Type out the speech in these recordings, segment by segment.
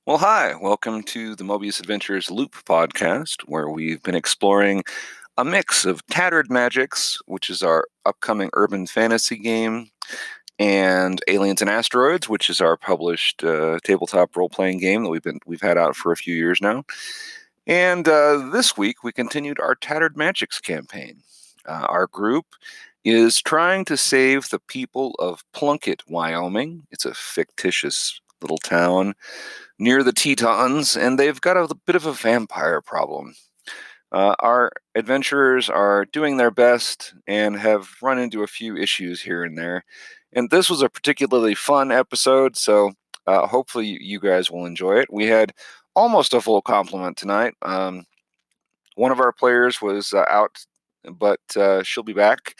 Well, hi. Welcome to the Moebius Adventures Loop podcast, where we've been exploring a mix of Tattered Magicks, which is our upcoming urban fantasy game, and Aliens and Asteroids, which is our published tabletop role-playing game that we've had out for a few years now. And this week we continued our Tattered Magicks campaign. Our group is trying to save the people of Plunkett, Wyoming. It's a fictitious little town near the Tetons, and they've got a bit of a vampire problem. Our adventurers are doing their best and have run into a few issues here and there. And this was a particularly fun episode, so hopefully you guys will enjoy it. We had almost a full complement tonight. One of our players was out, but she'll be back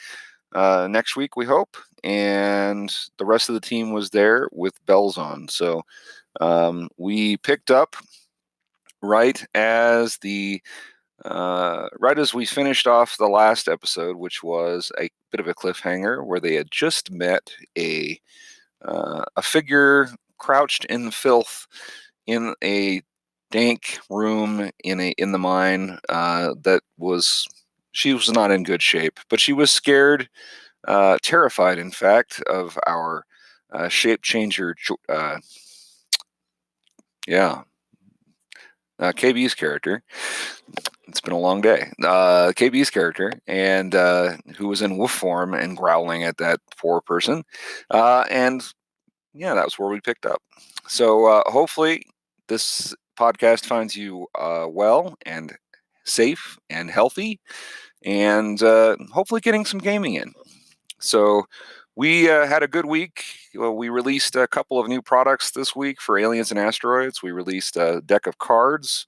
next week, we hope. And the rest of the team was there with bells on. So we picked up right as we finished off the last episode, which was a bit of a cliffhanger, where they had just met a figure crouched in filth in a dank room in the mine. She was not in good shape, but she was scared, terrified, in fact, of our shape changer. KB's character. It's been a long day. KB's character, and who was in wolf form and growling at that poor person. And yeah, that was where we picked up. So hopefully this podcast finds you well and safe and healthy, and hopefully getting some gaming in. So we had a good week. We released a couple of new products this week for Aliens and Asteroids. We released a deck of cards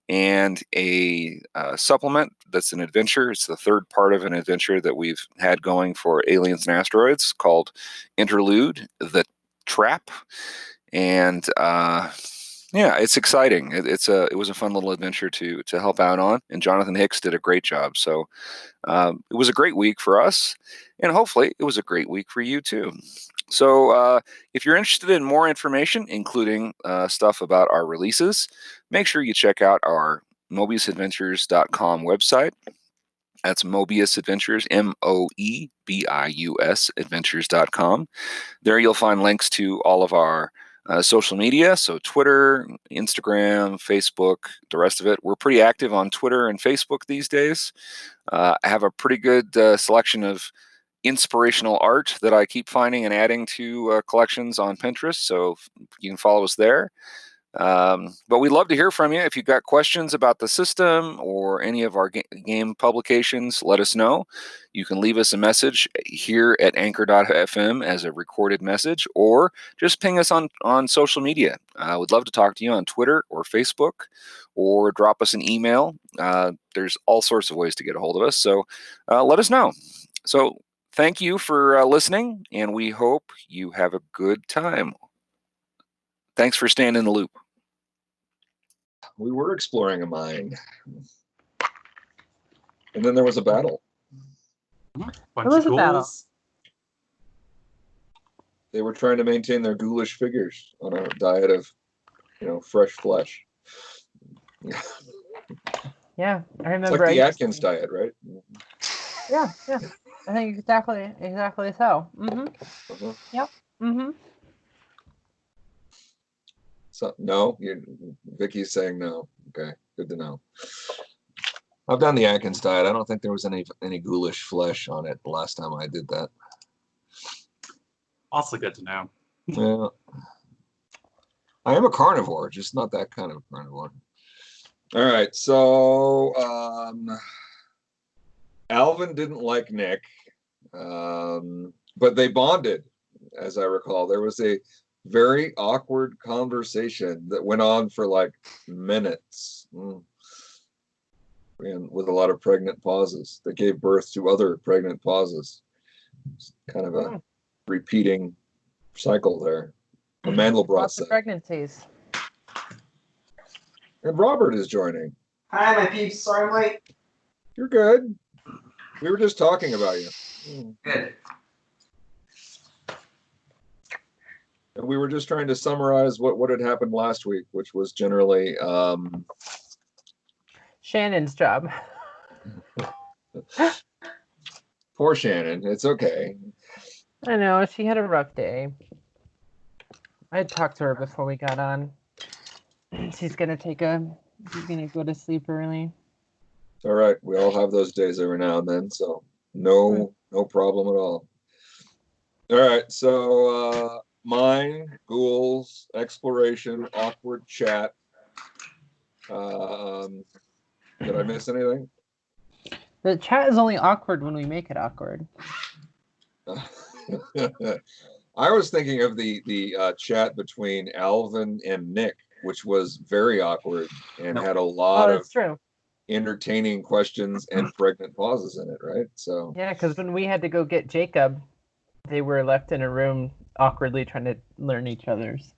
and a supplement that's an adventure. It's the third part of an adventure that we've had going for Aliens and Asteroids called Interlude, The Trap. And yeah, it's exciting. It was a fun little adventure to help out on, and Jonathan Hicks did a great job. So it was a great week for us, and hopefully it was a great week for you too. So if you're interested in more information, including stuff about our releases, make sure you check out our MoebiusAdventures.com website. That's Moebius Adventures, Moebius Adventures.com. There you'll find links to all of our social media, so Twitter, Instagram, Facebook, the rest of it. We're pretty active on Twitter and Facebook these days. I have a pretty good selection of inspirational art that I keep finding and adding to collections on Pinterest, so you can follow us there. But we'd love to hear from you. If you've got questions about the system or any of our game publications, let us know. You can leave us a message here at anchor.fm as a recorded message, or just ping us on social media. We'd love to talk to you on Twitter or Facebook, or drop us an email. There's all sorts of ways to get a hold of us, so let us know. So thank you for listening, and we hope you have a good time. Thanks for staying in the loop. We were exploring a mine, and then there was a battle. There was a battle. They were trying to maintain their ghoulish figures on a diet of, fresh flesh. Yeah, I remember. It's like the Atkins diet, right? Yeah. I think exactly so. Mm-hmm. Uh-huh. Yep. Mm-hmm. So no, Vikki's saying no. Okay, good to know. I've done the Atkins diet. I don't think there was any ghoulish flesh on it the last time I did that. Also good to know. Yeah. I am a carnivore, just not that kind of a carnivore. All right, so Alvin didn't like Nick, but they bonded, as I recall. There was a very awkward conversation that went on for like minutes, and with a lot of pregnant pauses that gave birth to other pregnant pauses. It's kind of a repeating cycle there. A Mandelbrot Lots of pregnancies. And Robert is joining. Hi, my peeps. Sorry I'm late. You're good. We were just talking about you. Good. And we were just trying to summarize what had happened last week, which was generally Shannon's job. poor Shannon. It's okay. I know, she had a rough day. I had talked to her before we got on. She's gonna go to sleep early. It's all right. We all have those days every now and then, so no problem at all. All right, so mine, ghouls, exploration, awkward chat. Did I miss anything? The chat is only awkward when we make it awkward. I was thinking of the chat between Alvin and Nick, which was very awkward and had a lot Oh, of that's true. entertaining questions and pregnant pauses in it, right? So Yeah, because when we had to go get Jacob, they were left in a room awkwardly trying to learn each other's.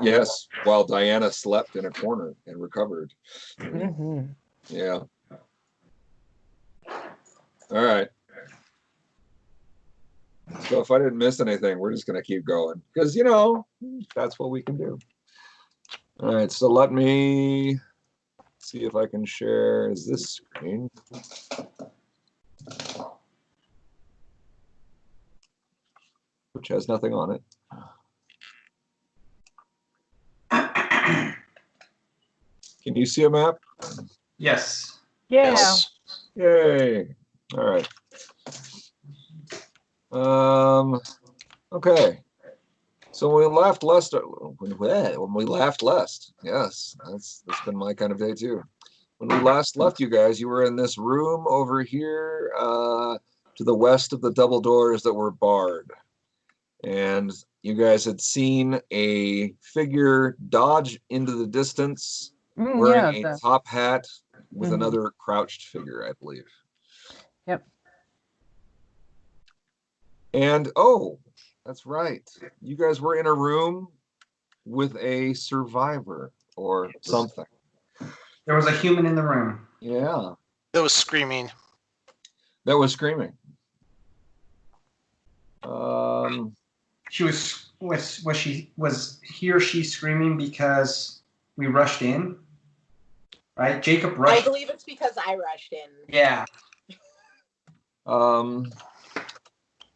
yes, while Diana slept in a corner and recovered. Mm-hmm. Yeah. All right. So if I didn't miss anything, we're just going to keep going because, that's what we can do. All right. So let me see if I can share. Is this screen? Which has nothing on it. Can you see a map? Yes. Yeah. Yes. Yay. All right. Okay. So when we laughed less, yes, that's been my kind of day too. When we last left you guys, you were in this room over here to the west of the double doors that were barred. And you guys had seen a figure dodge into the distance wearing a top hat with another crouched figure, I believe. Yep. And oh, that's right. You guys were in a room with a survivor or something. There was a human in the room. Yeah. That was screaming. That was screaming. She was he or she screaming because we rushed in? Right? Jacob rushed. I believe it's because I rushed in. Yeah.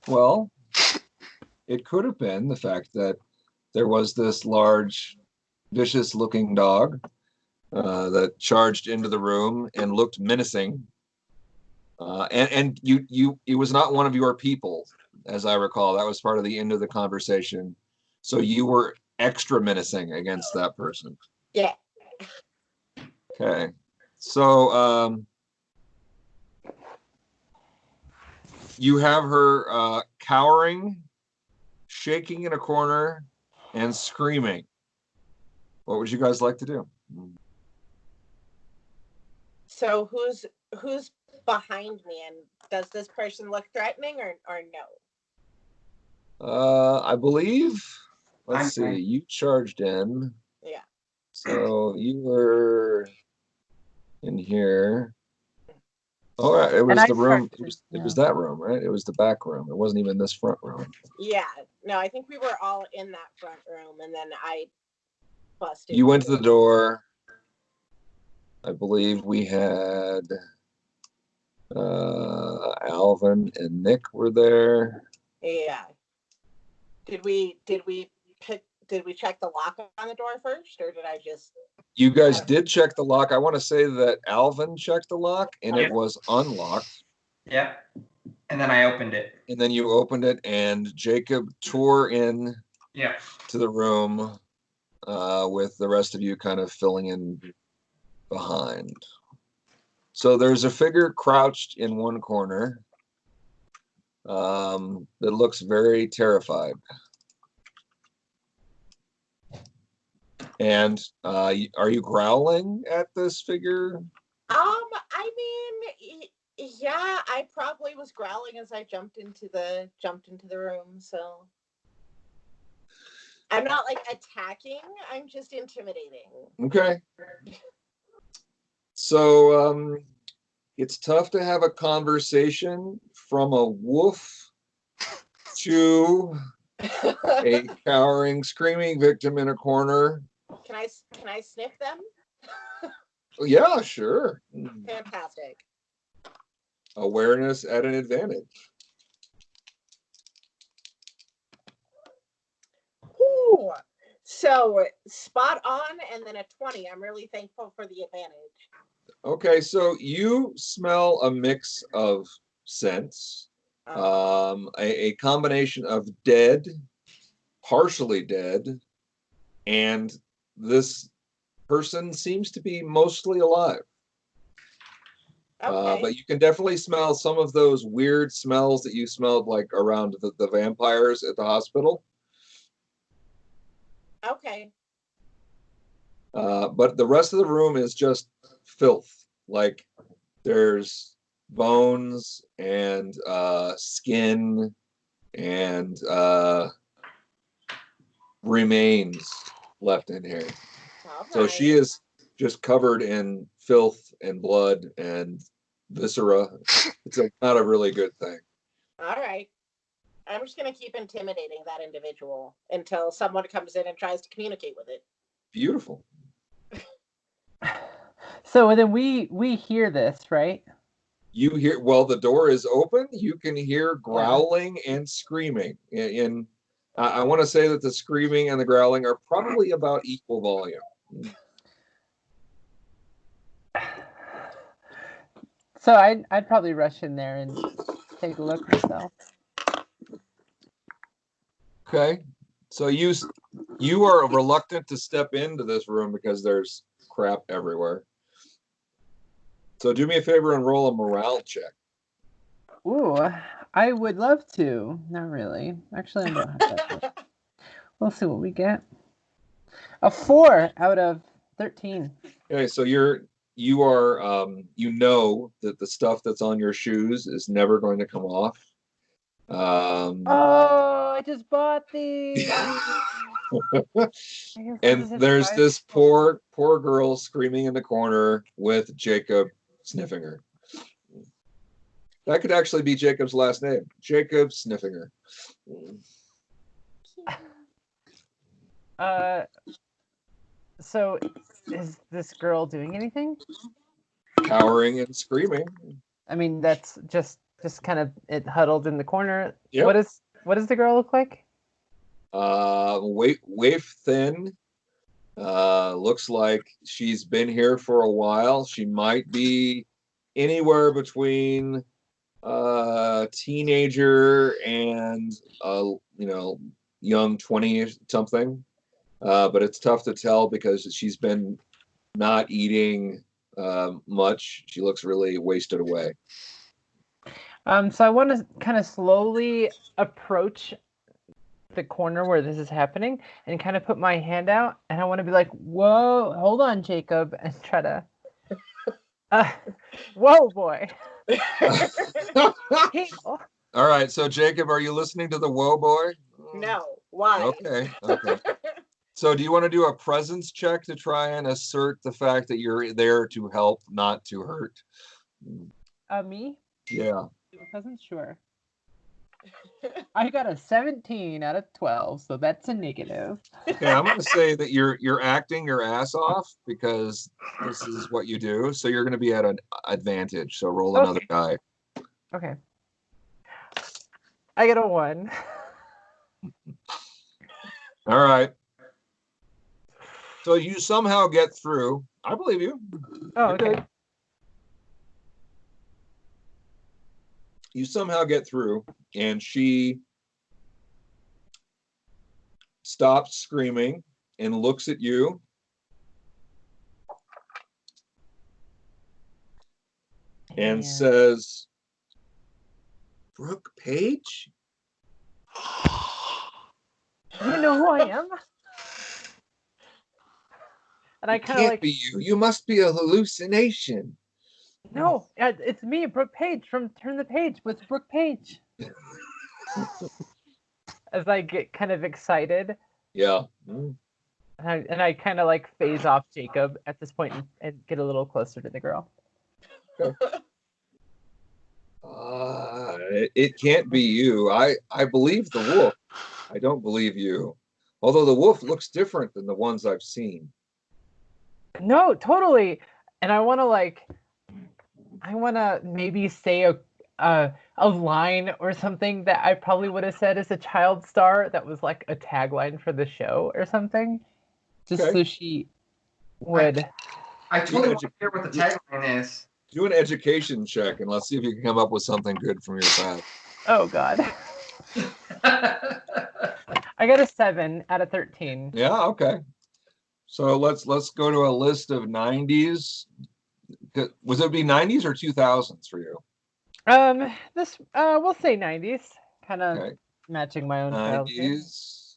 Well, it could have been the fact that there was this large, vicious-looking dog that charged into the room and looked menacing. And it was not one of your people, as I recall. That was part of the end of the conversation. So you were extra menacing against that person. Yeah. Okay. So you have her cowering, shaking in a corner, and screaming. What would you guys like to do? So who's behind me, and does this person look threatening or no? I believe, let's see, you charged in. Yeah. So you were in here. All right, it was the room. It was that room, right? It was the back room. It wasn't even this front room. Yeah. No, I think we were all in that front room, and then I busted. You went to the door. I believe we had Alvin and Nick were there. Yeah. Did we check the lock on the door first, or did I just? You guys did check the lock. I want to say that Alvin checked the lock and it was unlocked. Yeah. And then I opened it. And then you opened it and Jacob tore in to the room with the rest of you kind of filling in behind. So there's a figure crouched in one corner that looks very terrified. And are you growling at this figure? I mean, yeah, I probably was growling as I jumped into the room. So I'm not like attacking. I'm just intimidating. Okay. So it's tough to have a conversation from a wolf to a cowering, screaming victim in a corner. Can I sniff them? Yeah, sure. Fantastic. Awareness at an advantage. Ooh. So spot on and then a 20. I'm really thankful for the advantage. Okay, so you smell a mix of scents, a combination of dead, partially dead, and this person seems to be mostly alive. Okay. But you can definitely smell some of those weird smells that you smelled like around the vampires at the hospital. Okay. But the rest of the room is just filth. Like there's bones and skin and remains left in here. All So right. she is just covered in filth and blood and viscera. It's not a really good thing. All right. I'm just going to keep intimidating that individual until someone comes in and tries to communicate with it. Beautiful. So then we hear this, right? You hear, well, the door is open. You can hear growling and screaming. I want to say that the screaming and the growling are probably about equal volume. So I'd probably rush in there and take a look myself. Okay. So you are reluctant to step into this room because there's crap everywhere. So do me a favor and roll a morale check. Ooh, I would love to. Not really. Actually, I don't have that. We'll see what we get. A 4 out of 13. Okay, so you are you know that the stuff that's on your shoes is never going to come off. Oh, I just bought these. And there's this poor girl screaming in the corner with Jacob sniffing her. That could actually be Jacob's last name, Jacob sniffing her. So is this girl doing anything? Cowering and screaming. I mean, that's just kind of it huddled in the corner. Yep. What does the girl look like? Waif thin. Looks like she's been here for a while. She might be anywhere between teenager and young 20 something. But it's tough to tell because she's been not eating much. She looks really wasted away. So I want to kind of slowly approach the corner where this is happening and kind of put my hand out, and I want to be like, "Whoa, hold on, Jacob," and try to, whoa, boy. All right, so Jacob, are you listening to the Whoa Boy? No. Why? Okay. So do you want to do a presence check to try and assert the fact that you're there to help, not to hurt? Me? Yeah. Presence, sure. I got a 17 out of 12, so that's a negative. Okay, I'm going to say that you're acting your ass off because this is what you do. So you're going to be at an advantage. So roll another die. Okay. I get a 1. All right. So you somehow get through. I believe you. Oh, okay. You somehow get through, and she stops screaming and looks at you. And says, "Brooke Page? You know who I am?" And I kind of like, be you. You must be a hallucination. No, it's me, Brooke Page from Turn the Page with Brooke Page. As I get kind of excited. Yeah. And I kind of like phase off Jacob at this point and get a little closer to the girl. Okay. It can't be you. I believe the wolf. I don't believe you. Although the wolf looks different than the ones I've seen. No, totally. And I want to maybe say a line or something that I probably would have said as a child star that was like a tagline for the show or something. Just Okay. so she would. I totally want to hear what the tagline is. Do an education check and let's see if you can come up with something good from your past. Oh God. I got a 7 out of 13. Yeah, okay. So let's go to a list of 90s. Was it be 90s or 2000s for you? This we'll say 90s, kind of Okay. matching my own childhood. 90s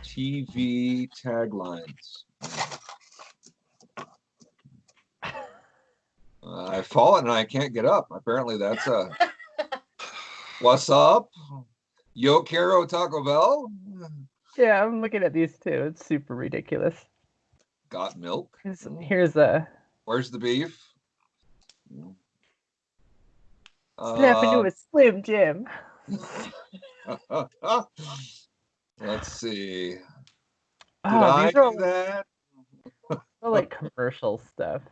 TV taglines. I've fallen and I can't get up. Apparently that's a what's up? Yo quiero Taco Bell? Yeah, I'm looking at these too. It's super ridiculous. Got milk? Here's a Where's the beef? snap into a Slim Jim. Let's see. Did Oh, I these are do that? all like commercial stuff.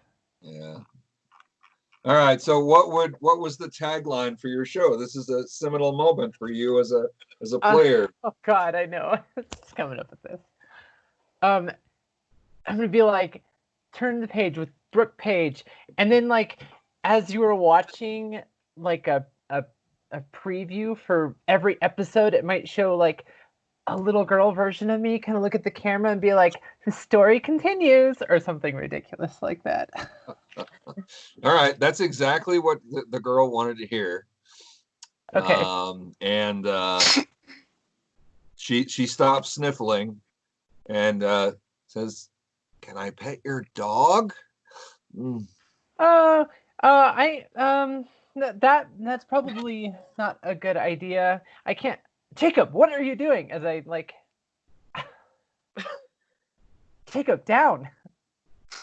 Yeah. All right. So what was the tagline for your show? This is a seminal moment for you as a player. Oh God, I know. It's coming up with this. I'm gonna be like, turn the page with Brooke Page, and then like as you were watching like a preview for every episode, it might show like a little girl version of me kind of look at the camera and be like, the story continues, or something ridiculous like that. All right, that's exactly what the girl wanted to hear. Okay. And she stops sniffling and says, "Can I pet your dog?" That's probably not a good idea. I can't. Jacob, what are you doing? As I like, Jacob, down.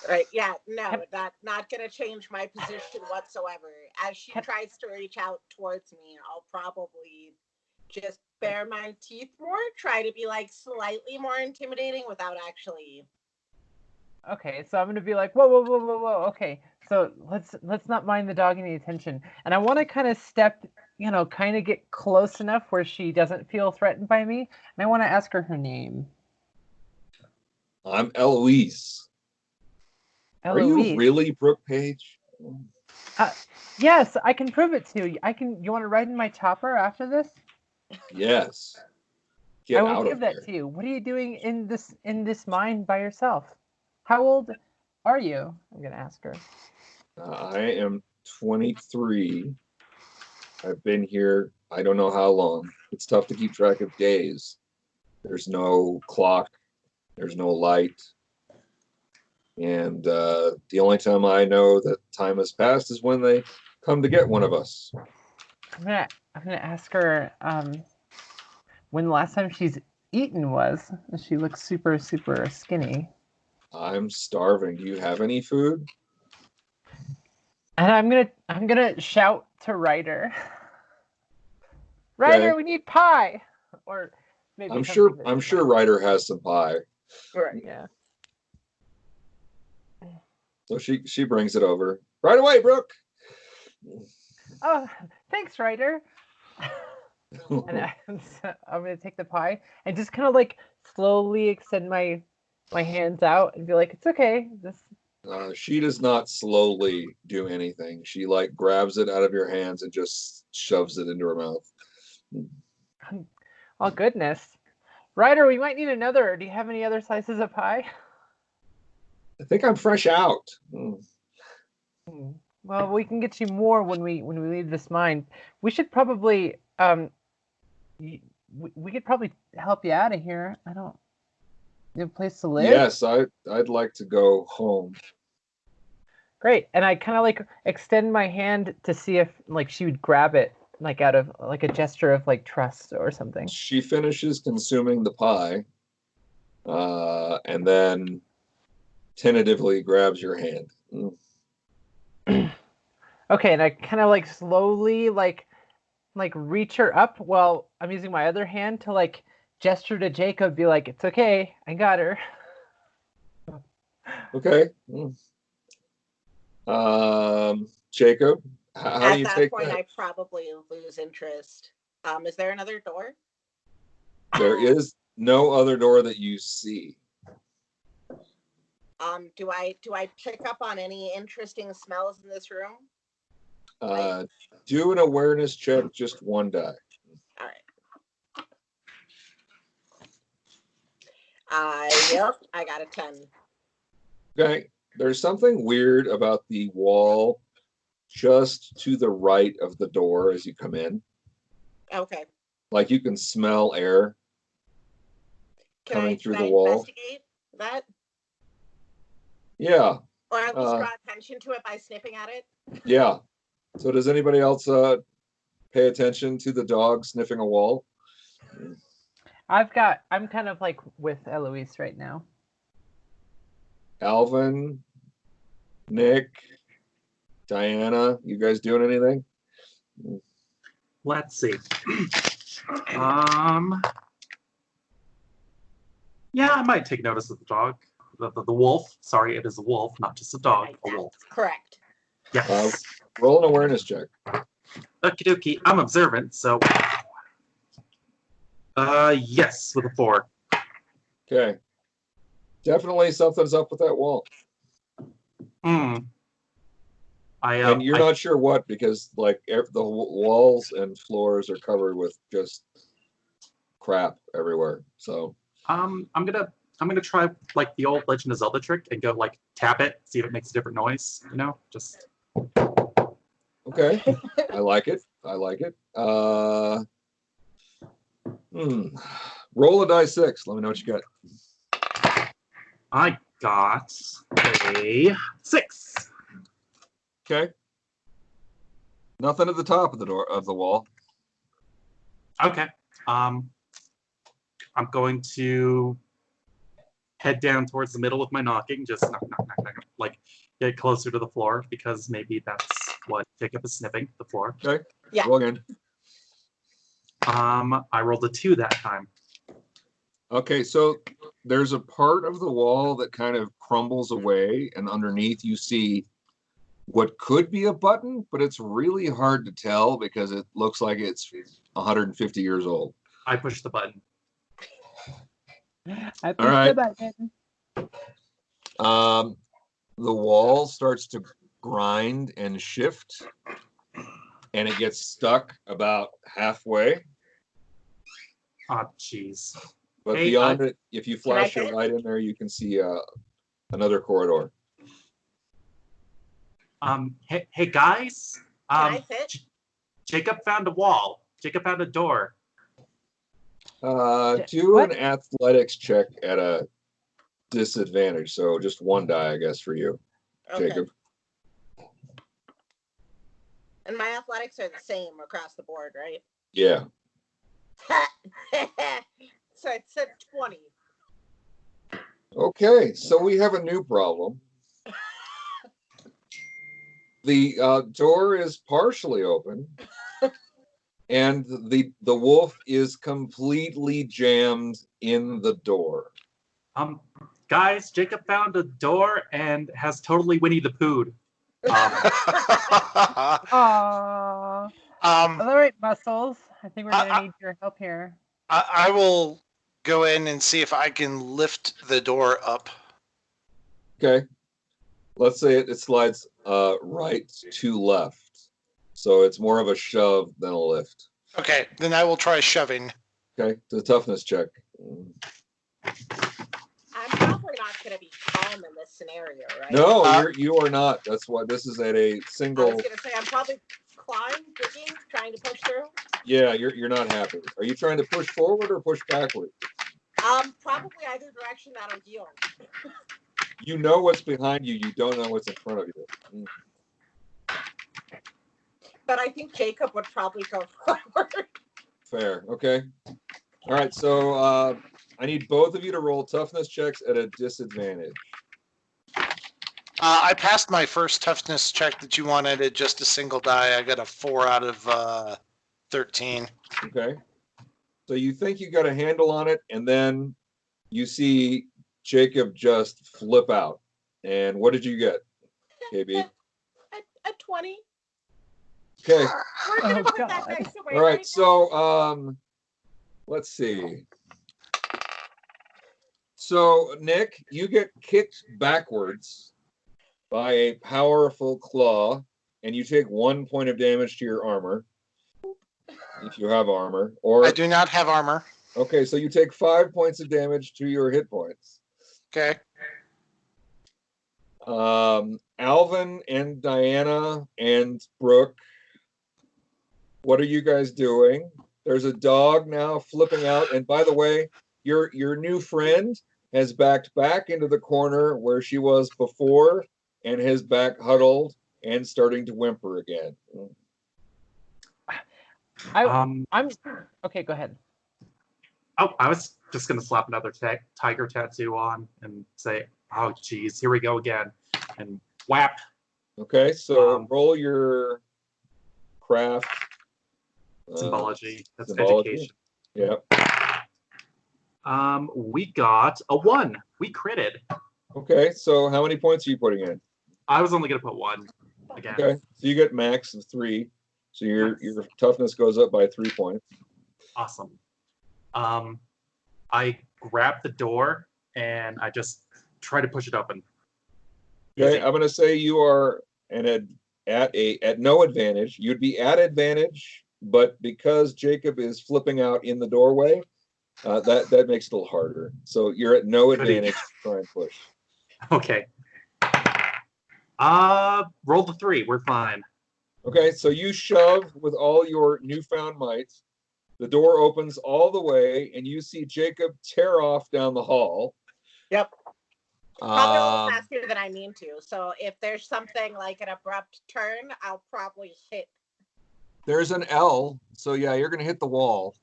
Right, yeah, no, not gonna change my position whatsoever. As she tries to reach out towards me, I'll probably just bare my teeth more, try to be like slightly more intimidating without actually. Okay, so I'm gonna be like, whoa. Okay, so let's not mind the dog any attention, and I want to kind of step, kind of get close enough where she doesn't feel threatened by me, and I want to ask her name. I'm Eloise. Are you really Brooke Page? Yes, I can prove it to you. You want to ride in my chopper after this? Yes. I will give that to you. What are you doing in this mine by yourself? How old are you? I'm gonna ask her. I am 23. I've been here, I don't know how long. It's tough to keep track of days. There's no clock. There's no light. And the only time I know that time has passed is when they come to get one of us. I'm gonna ask her when the last time she's eaten was. She looks super, super skinny. I'm starving. Do you have any food? And I'm gonna shout to Ryder. Ryder, Okay. we need pie. Or maybe I'm sure Ryder has some pie. Right. Yeah. So she brings it over. Right away, Brooke. Oh, thanks, Ryder. And I'm gonna take the pie and just kind of like slowly extend my hands out and be like, it's okay. She does not slowly do anything. She like grabs it out of your hands and just shoves it into her mouth. Oh goodness, Ryder, we might need another. Do you have any other slices of pie? I think I'm fresh out. Well, we can get you more when we leave this mine. We should probably we could probably help you out of here. I don't. You have a place to live? Yes, I'd like to go home. Great. And I kind of like extend my hand to see if like she would grab it like out of like a gesture of like trust or something. She finishes consuming the pie, and then tentatively grabs your hand. Okay, and I kind of like slowly like reach her up while I'm using my other hand to like gesture to Jacob, be like, "It's okay, I got her." Okay. Jacob, how do At you that take point, that? I probably lose interest. Is there another door? There is no other door that you see. Do I pick up on any interesting smells in this room? Do an awareness check, just one die. All right. Yep, I got a 10. Okay. There's something weird about the wall just to the right of the door as you come in. Okay. Like you can smell air coming through the wall. Investigate that? Yeah. Or at least draw attention to it by sniffing at it? Yeah. So does anybody else pay attention to the dog sniffing a wall? I'm kind of like with Eloise right now. Alvin, Nick, Diana, you guys doing anything? Let's see. Yeah, I might take notice of the dog. The wolf. Sorry, it is a wolf, not just a dog. A wolf. Correct. Yes. Roll an awareness check. Okie dokie. I'm observant, so. Yes, with a 4. Okay. Definitely something's up with that wall. And you're not sure what, because like the walls and floors are covered with just crap everywhere. So I'm gonna try like the old Legend of Zelda trick and go like tap it, see if it makes a different noise. You know, just. Okay. I like it. Roll a die 6. Let me know what you got. I got a 6. Okay. Nothing at the top of the door of the wall. Okay. I'm going to head down towards the middle with my knocking, just knock, like get closer to the floor because maybe that's what Jacob is sniffing, the floor. Okay. Yeah. Roll again. I rolled a 2 that time. Okay, so there's a part of the wall that kind of crumbles away, and underneath you see what could be a button, but it's really hard to tell because it looks like it's 150 years old. I push the button. I All right. the button. The wall starts to grind and shift, and it gets stuck about halfway. Oh, jeez. But Hey, beyond it, if you flash Can I your light in there, you can see another corridor. Hey guys. Can I fit? Jacob found a wall. Jacob found a door. Do an athletics check at a disadvantage. So just one die, I guess, for you, Okay. Jacob. And my athletics are the same across the board, right? Yeah. So it's a 20. Okay, so we have a new problem. The door is partially open, and the wolf is completely jammed in the door. Guys, Jacob found a door and has totally Winnie the Pooh'd. Aww. All right, Muscles. I think we're gonna need your help here. I will go in and see if I can lift the door up. Okay. Let's say it slides right to left. So it's more of a shove than a lift. Okay, then I will try shoving. Okay, the toughness check. I'm probably not going to be calm in this scenario, right? No, you are not. That's why this is at a I single. was going to say I'm probably clawing, digging, trying to push through. Yeah, you're not happy. Are you trying to push forward or push backward? Probably either direction that'll yield. You know what's behind you. You don't know what's in front of you. But I think Jacob would probably go forward. Fair. Okay. All right. So I need both of you to roll toughness checks at a disadvantage. I passed my first toughness check that you wanted at just a single die. I got a 4 out of 13. Okay. So you think you got a handle on it, and then you see Jacob just flip out. And what did you get, KB? A 20. Okay. We're gonna Oh, put that God. dice away. All right. So let's see. So Nick, you get kicked backwards by a powerful claw, and you take 1 point of damage to your armor, if you have armor. Or I do not have armor. okay, so you take 5 points of damage to your hit points. Okay. Alvin and Diana and Brooke, what are you guys doing? There's a dog now flipping out, and by the way, your new friend has backed back into the corner where she was before, and has back huddled and starting to whimper again. I'm okay. Go ahead. Oh, I was just gonna slap another tiger tattoo on and say, "Oh, geez, here we go again," and whap. Okay, so roll your craft Symbology. That's symbology. education. Yeah. We got a 1. We critted. Okay, so how many points are you putting in? I was only gonna put 1 again. Okay, so you get max of 3. So your toughness goes up by 3 points. Awesome. I grab the door and I just try to push it open. Okay, Easy. I'm gonna say you are at no advantage. You'd be at advantage, but because Jacob is flipping out in the doorway, that makes it a little harder. So you're at no Goody. advantage to try and push. Okay. Roll the 3. We're fine. Okay, so you shove with all your newfound might. The door opens all the way, and you see Jacob tear off down the hall. Yep. Probably a little faster than I mean to. So if there's something like an abrupt turn, I'll probably hit. There's an L, so yeah, you're gonna hit the wall.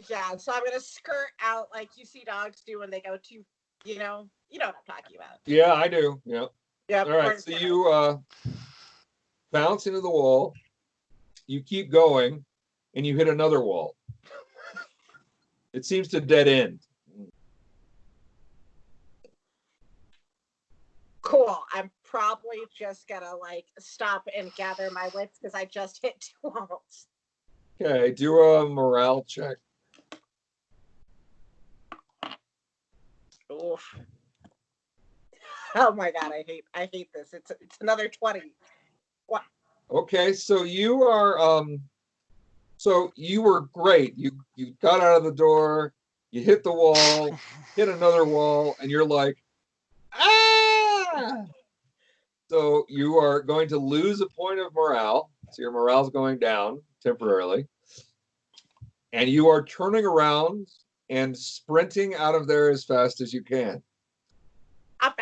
Yeah, so I'm gonna skirt out like you see dogs do when they go too, you know what I'm talking about. Yeah, I do. Yeah. Yep. All right, so you bounce into the wall. You keep going, and you hit another wall. It seems to dead end. Cool. I'm probably just gonna like stop and gather my wits because I just hit 2 walls. Okay, do a morale check. Oof. Oh my god, I hate this. It's another 20. What? Okay, so you are so you were great. You got out of the door, you hit the wall, hit another wall, and you're like, ah! So you are going to lose a point of morale. So your morale's going down temporarily. And you are turning around and sprinting out of there as fast as you can. Bye.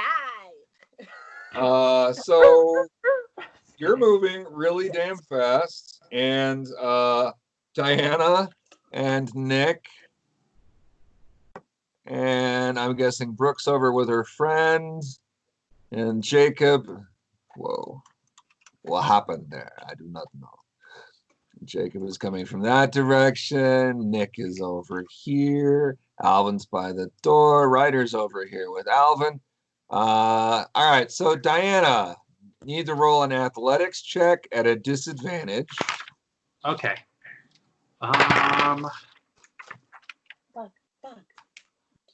So you're moving really damn fast. And Diana and Nick, and I'm guessing Brooke's over with her friend, and Jacob. Whoa, what happened there? I do not know. Jacob is coming from that direction. Nick is over here. Alvin's by the door. Ryder's over here with Alvin. All right, so Diana, you need to roll an athletics check at a disadvantage. Okay. Bug.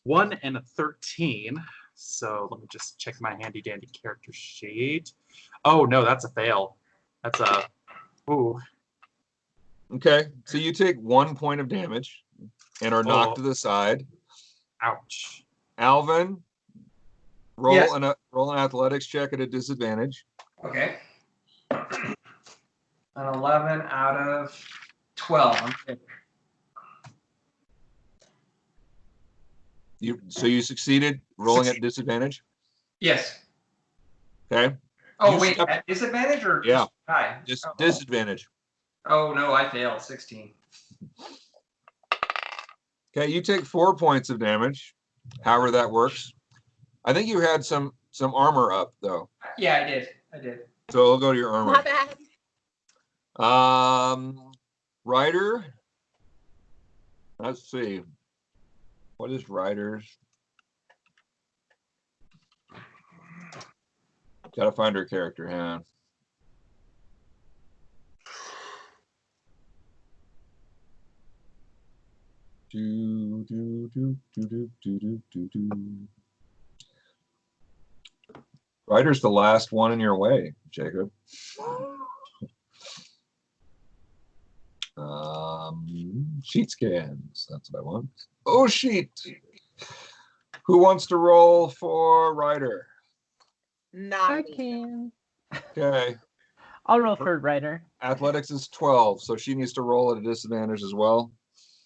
1 and a 13. So let me just check my handy dandy character sheet. Oh no, that's a fail. That's a ooh. Okay, so you take 1 point of damage and are knocked to the side. Ouch. Alvin, roll Yes. roll an athletics check at a disadvantage. Okay. An 11 out of 12. I'm good. So you succeeded rolling at disadvantage. Yes. Okay. Oh, You wait, step- at disadvantage or Yeah. just high? Just Oh. disadvantage. Oh, no, I failed. 16. Okay, you take 4 points of damage. However that works. I think you had some armor up though. Yeah, I did. So it'll go to your My armor. bad. Ryder, Let's see. What is Ryder's? Gotta find her character. Hang on. Ryder's the last one in your way, Jacob. Sheet scans. That's what I want. Oh, sheet. Who wants to roll for Ryder? Not I me. can. Okay. I'll roll for Ryder. Athletics is 12, so she needs to roll at a disadvantage as well.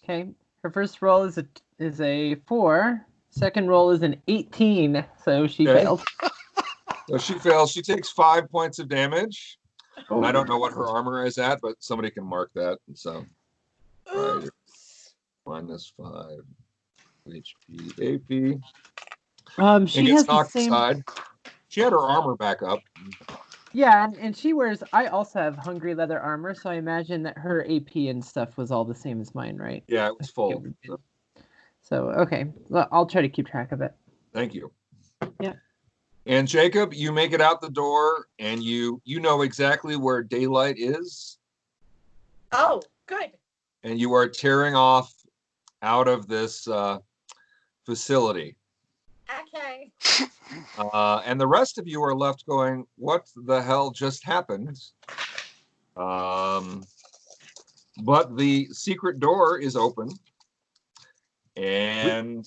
Okay. Her first roll is a 4. Second roll is an 18, so she Okay. failed. So she fails. She takes 5 points of damage. And I don't know what her armor is at, but somebody can mark that. So, Ryder -5 HP, AP. And She gets has the knocked same. aside. She had her armor back up. Yeah, and she wears. I also have hungry leather armor, so I imagine that her AP and stuff was all the same as mine, right? Yeah, it was full. So okay, well, I'll try to keep track of it. Thank you. Yeah. And Jacob, you make it out the door, and you know exactly where daylight is, Oh, good. and you are tearing off out of this facility. Okay. And the rest of you are left going, what the hell just happened? But the secret door is open, and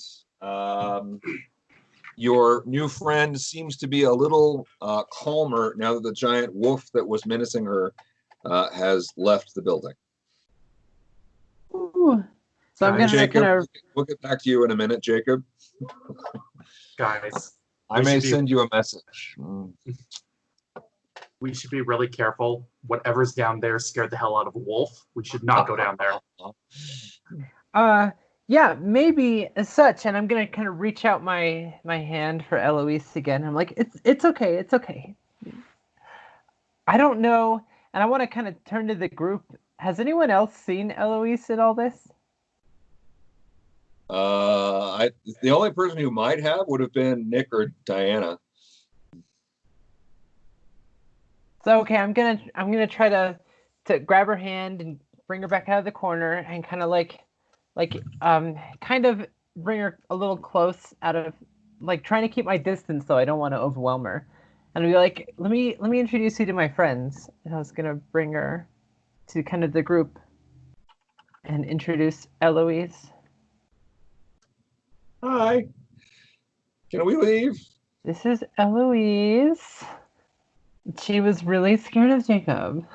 your new friend seems to be a little calmer now that the giant wolf that was menacing her has left the building. Ooh. So I'm gonna Jacob, we'll get back to you in a minute, Jacob. Guys, I may send you a message. We should be really careful. Whatever's down there scared the hell out of a wolf. We should not go down there. Yeah, maybe as such, and I'm gonna kind of reach out my hand for Eloise again. I'm like, it's okay, it's okay. I don't know, and I want to kind of turn to the group. Has anyone else seen Eloise in all this? The only person who might have would have been Nick or Diana. So okay, I'm gonna try to grab her hand and bring her back out of the corner and kind of kind of bring her a little close out of trying to keep my distance so I don't want to overwhelm her. And be like, let me introduce you to my friends. And I was gonna bring her to kind of the group and introduce Eloise. Hi. Can we leave? This is Eloise. She was really scared of Jacob.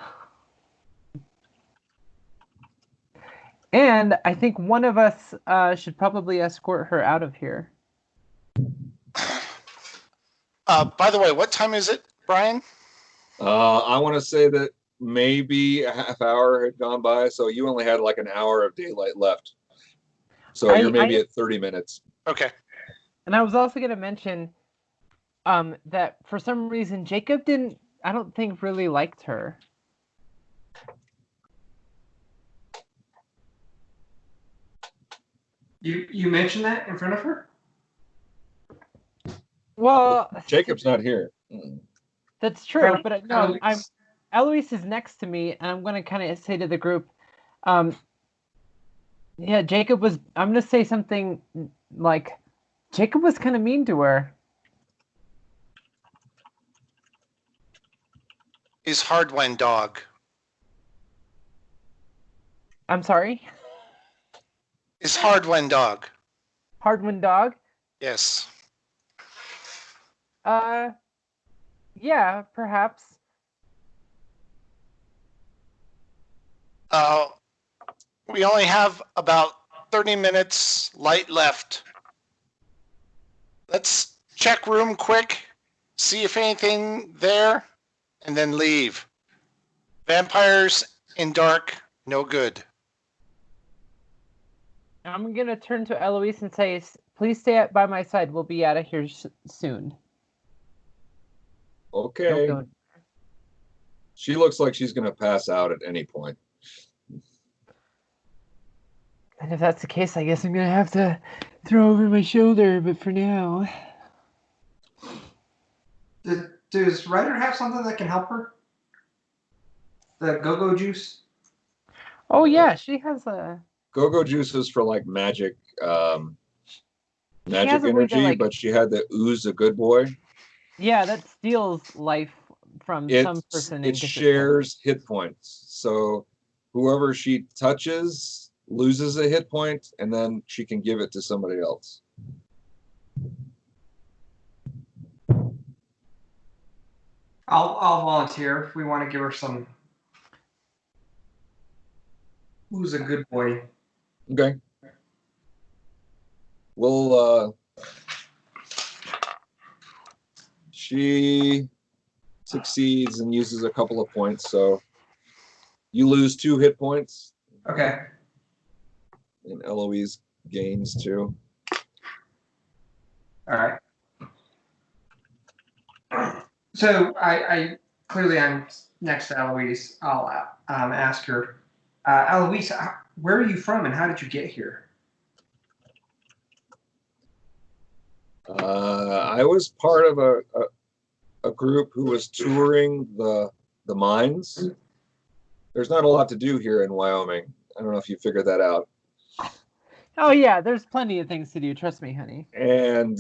And I think one of us should probably escort her out of here. By the way, what time is it, Brian? I want to say that maybe a half hour had gone by, so you only had like an hour of daylight left. So you're maybe at 30 minutes. Okay. And I was also going to mention that for some reason Jacob I don't think really liked her. You mentioned that in front of her? Well, Jacob's not here. That's true, but no, Eloise is next to me, and I'm going to kind of say to the group, yeah, Jacob was. I'm going to say something like, Jacob was kind of mean to her. Is Hardwine dog? I'm sorry? Is Hardwine dog? Hardwin dog? Yes. Yeah, perhaps. We only have about 30 minutes light left. Let's check room quick, see if anything there, and then leave. Vampires in dark, no good. I'm going to turn to Eloise and say, please stay by my side. We'll be out of here soon. Okay. She looks like she's going to pass out at any point. And if that's the case, I guess I'm gonna have to throw over my shoulder. But for now, Does Ryder have something that can help her? The go-go juice? oh yeah, she has a Go-go juice is for like magic, magic has a way to, energy, like- but she had the ooze a good boy. yeah that steals life from some person. It and gives shares hit points. So whoever she touches loses a hit point, and then she can give it to somebody else. I'll volunteer if we want to give her some. Who's a good boy? Okay. Well, she succeeds and uses a couple of points, so you lose 2 hit points, Okay. and Eloise gains 2. All right. So I clearly I'm next to Eloise. I'll ask her, Eloise, where are you from and how did you get here? I was part of a group who was touring the mines. There's not a lot to do here in Wyoming. I don't know if you figured that out. Oh yeah, there's plenty of things to do. Trust me, honey. And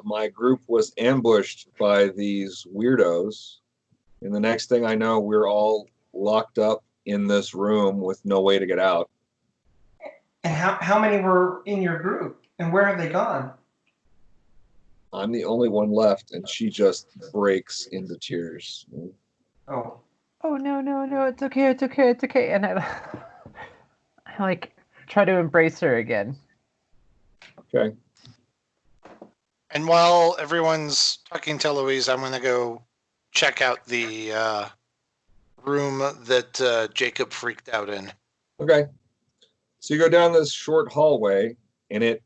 my group was ambushed by these weirdos. And the next thing I know, we're all locked up in this room with no way to get out. And how many were in your group and where have they gone? I'm the only one left, and she just breaks into tears. Oh. Oh no, it's okay. And I like try to embrace her again. Okay. And while everyone's talking to Eloise, I'm going to go check out the room that Jacob freaked out in. Okay. So you go down this short hallway, and it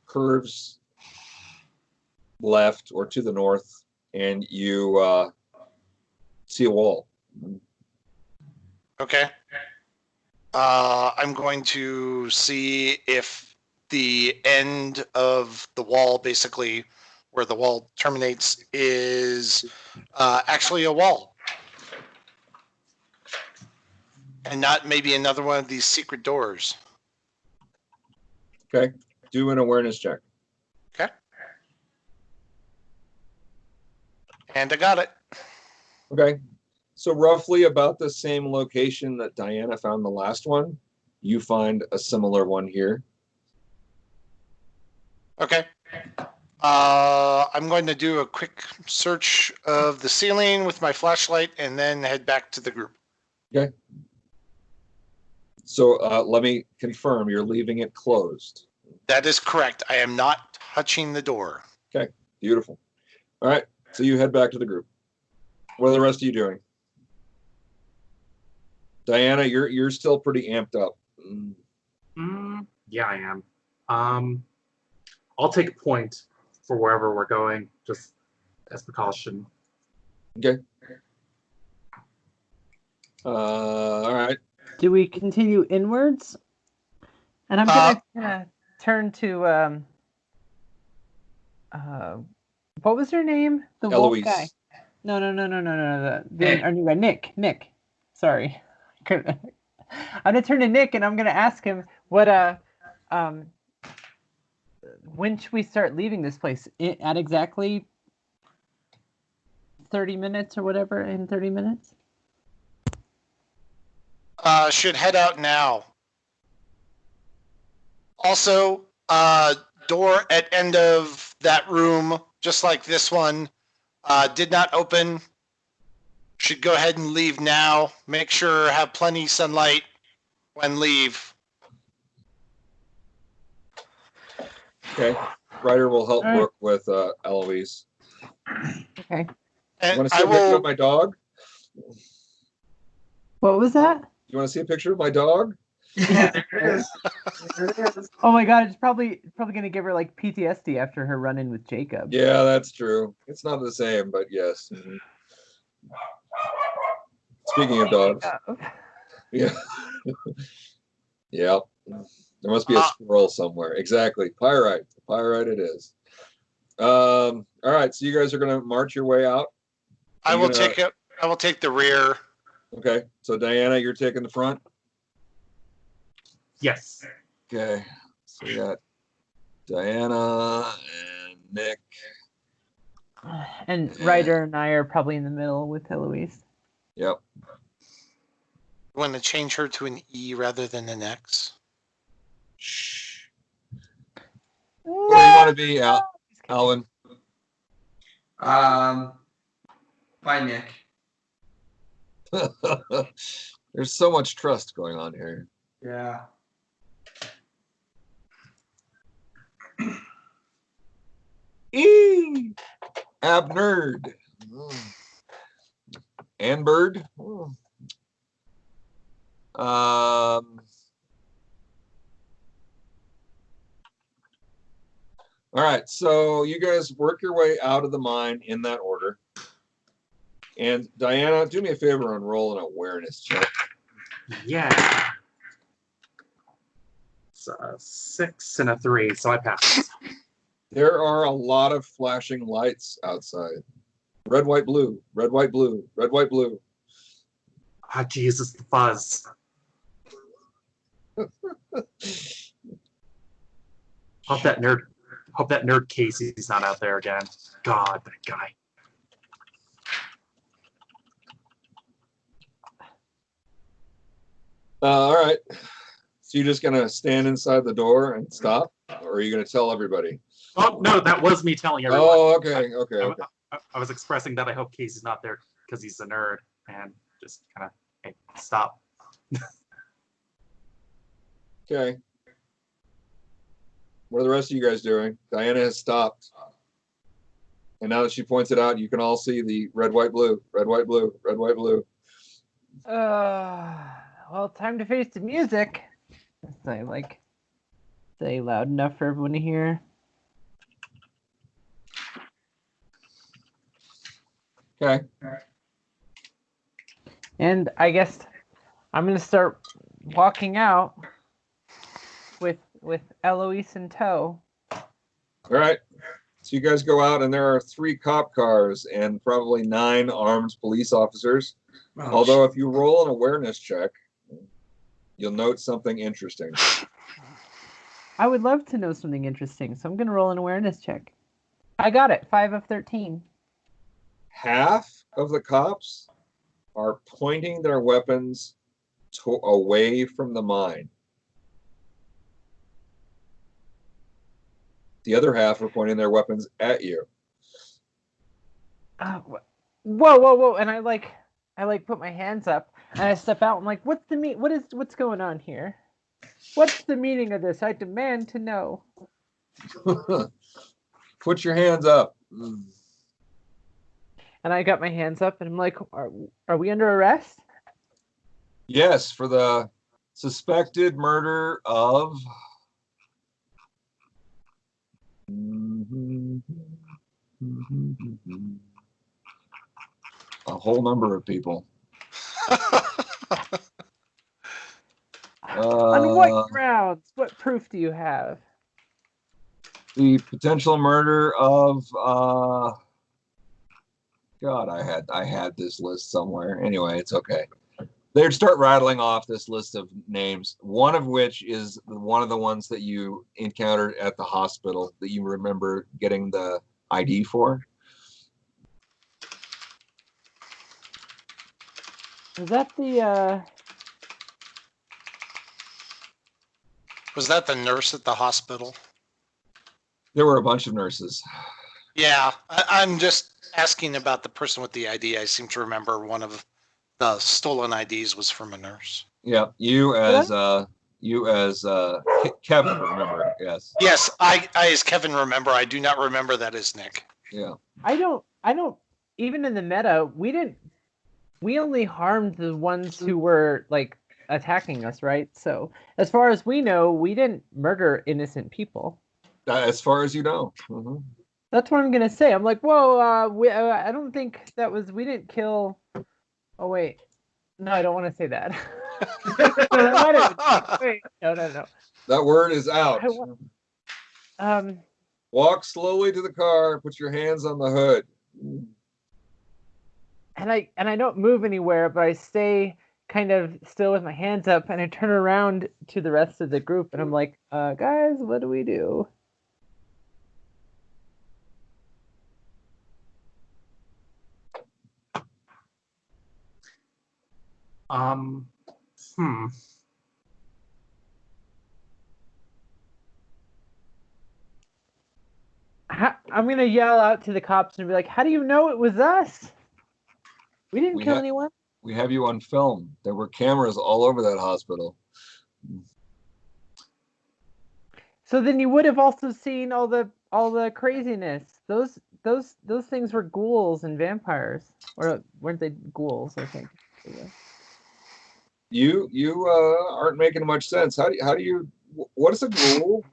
curves left or to the north, and you see a wall. Okay. I'm going to see if the end of the wall, basically where the wall terminates, is actually a wall. And not maybe another one of these secret doors. Okay. Do an awareness check. Okay. And I got it. Okay. So roughly about the same location that Diana found the last one, you find a similar one here. Okay. I'm going to do a quick search of the ceiling with my flashlight and then head back to the group. Okay. So let me confirm, you're leaving it closed. That is correct. I am not touching the door. Okay, beautiful. All right, so you head back to the group. What are the rest of you doing? Diana, you're still pretty amped up. Yeah, I am. I'll take a point for wherever we're going, just as precaution. Okay. All right. Do we continue inwards? And I'm gonna turn to what was her name? The Eloise. wolf guy. No. Our new guy, Nick. Sorry. I'm gonna turn to Nick and I'm gonna ask him what when should we start leaving this place? At exactly 30 minutes or whatever. In 30 minutes. Should head out now. Also, door at end of that room, just like this one, did not open. Should go ahead and leave now. Make sure have plenty sunlight when leave. Okay. Ryder will help All right. Brooke with Eloise. Okay. You And want to I see a picture will. of my dog? What was that? You want to see a picture of my dog? Yeah, there it is. There it is. Oh my god, it's probably gonna give her like PTSD after her run-in with Jacob. Yeah, that's true. It's not the same, but yes. Mhm. Speaking of dogs. Yeah. Yeah. There must be a squirrel somewhere. Exactly. Pyrite. Pyrite it is. All right. So you guys are going to march your way out. I will take it. I will take the rear. Okay. So Diana, you're taking the front. Yes. Okay. So we got Diana and Nick. And Ryder and I are probably in the middle with Eloise. Yep. You want to change her to an E rather than an X? Shh. What do you want to be, Alvin? Bye, Nick. There's so much trust going on here. Yeah. E. Abnerd. And Bird. All right, so you guys work your way out of the mine in that order. And Diana, do me a favor and roll an awareness check. Yeah. It's a 6 and a 3, so I pass. There are a lot of flashing lights outside. Red, white, blue. Red, white, blue. Red, white, blue. Ah, Jesus, the fuzz. Hope that nerd Casey's not out there again. God, that guy. All right. So you're just gonna stand inside the door and stop, or are you gonna tell everybody? Oh no, that was me telling everyone. Oh, okay, okay. I was expressing that I hope Casey's not there because he's a nerd and just kind of, hey, stop. Okay. What are the rest of you guys doing? Diana has stopped. And now that she points it out, you can all see the red, white, blue, red, white, blue, red, white, blue. Well, time to face the music. I say loud enough for everyone to hear. Okay. And I guess I'm gonna start walking out with Eloise in tow. All right. So you guys go out, and there are 3 cop cars and probably 9 armed police officers. Oh, Although if you roll an awareness check, you'll note something interesting. I would love to know something interesting, so I'm gonna roll an awareness check. I got it. 5 of 13. Half of the cops are pointing their weapons away from the mine. The other half are pointing their weapons at you. Whoa, whoa, whoa! And I put my hands up and I step out. I'm like, what's going on here? What's the meaning of this? I demand to know. Put your hands up. And I got my hands up and I'm like, are we under arrest? Yes, for the suspected murder of a whole number of people. On what grounds? What proof do you have? The potential murder of God, I had this list somewhere. Anyway, it's okay. They'd start rattling off this list of names, one of which is one of the ones that you encountered at the hospital that you remember getting the ID for. Is that the Was that the nurse at the hospital? There were a bunch of nurses. Yeah, I'm just asking about the person with the ID. I seem to remember one of the stolen IDs was from a nurse. Yeah, you as Kevin, remember? Yes. Yes, I as Kevin remember. I do not remember that as Nick. Yeah. I don't even in the meta, we only harmed the ones who were like attacking us, right? So as far as we know, we didn't murder innocent people. As far as you know. Mm-hmm. That's what I'm gonna say. I'm like, whoa, I don't think that was. We didn't kill. Oh wait, no, I don't want to say that. Wait, no. That word is out. Walk slowly to the car. Put your hands on the hood. And I don't move anywhere, but I stay kind of still with my hands up, and I turn around to the rest of the group, and I'm like, guys, what do we do? Hmm. I'm gonna yell out to the cops and be like, "How do you know it was us? We didn't kill anyone." We have you on film. There were cameras all over that hospital. So then you would have also seen all the craziness. Those things were ghouls and vampires, or weren't they ghouls? I think. You aren't making much sense. How do you? What is a ghoul?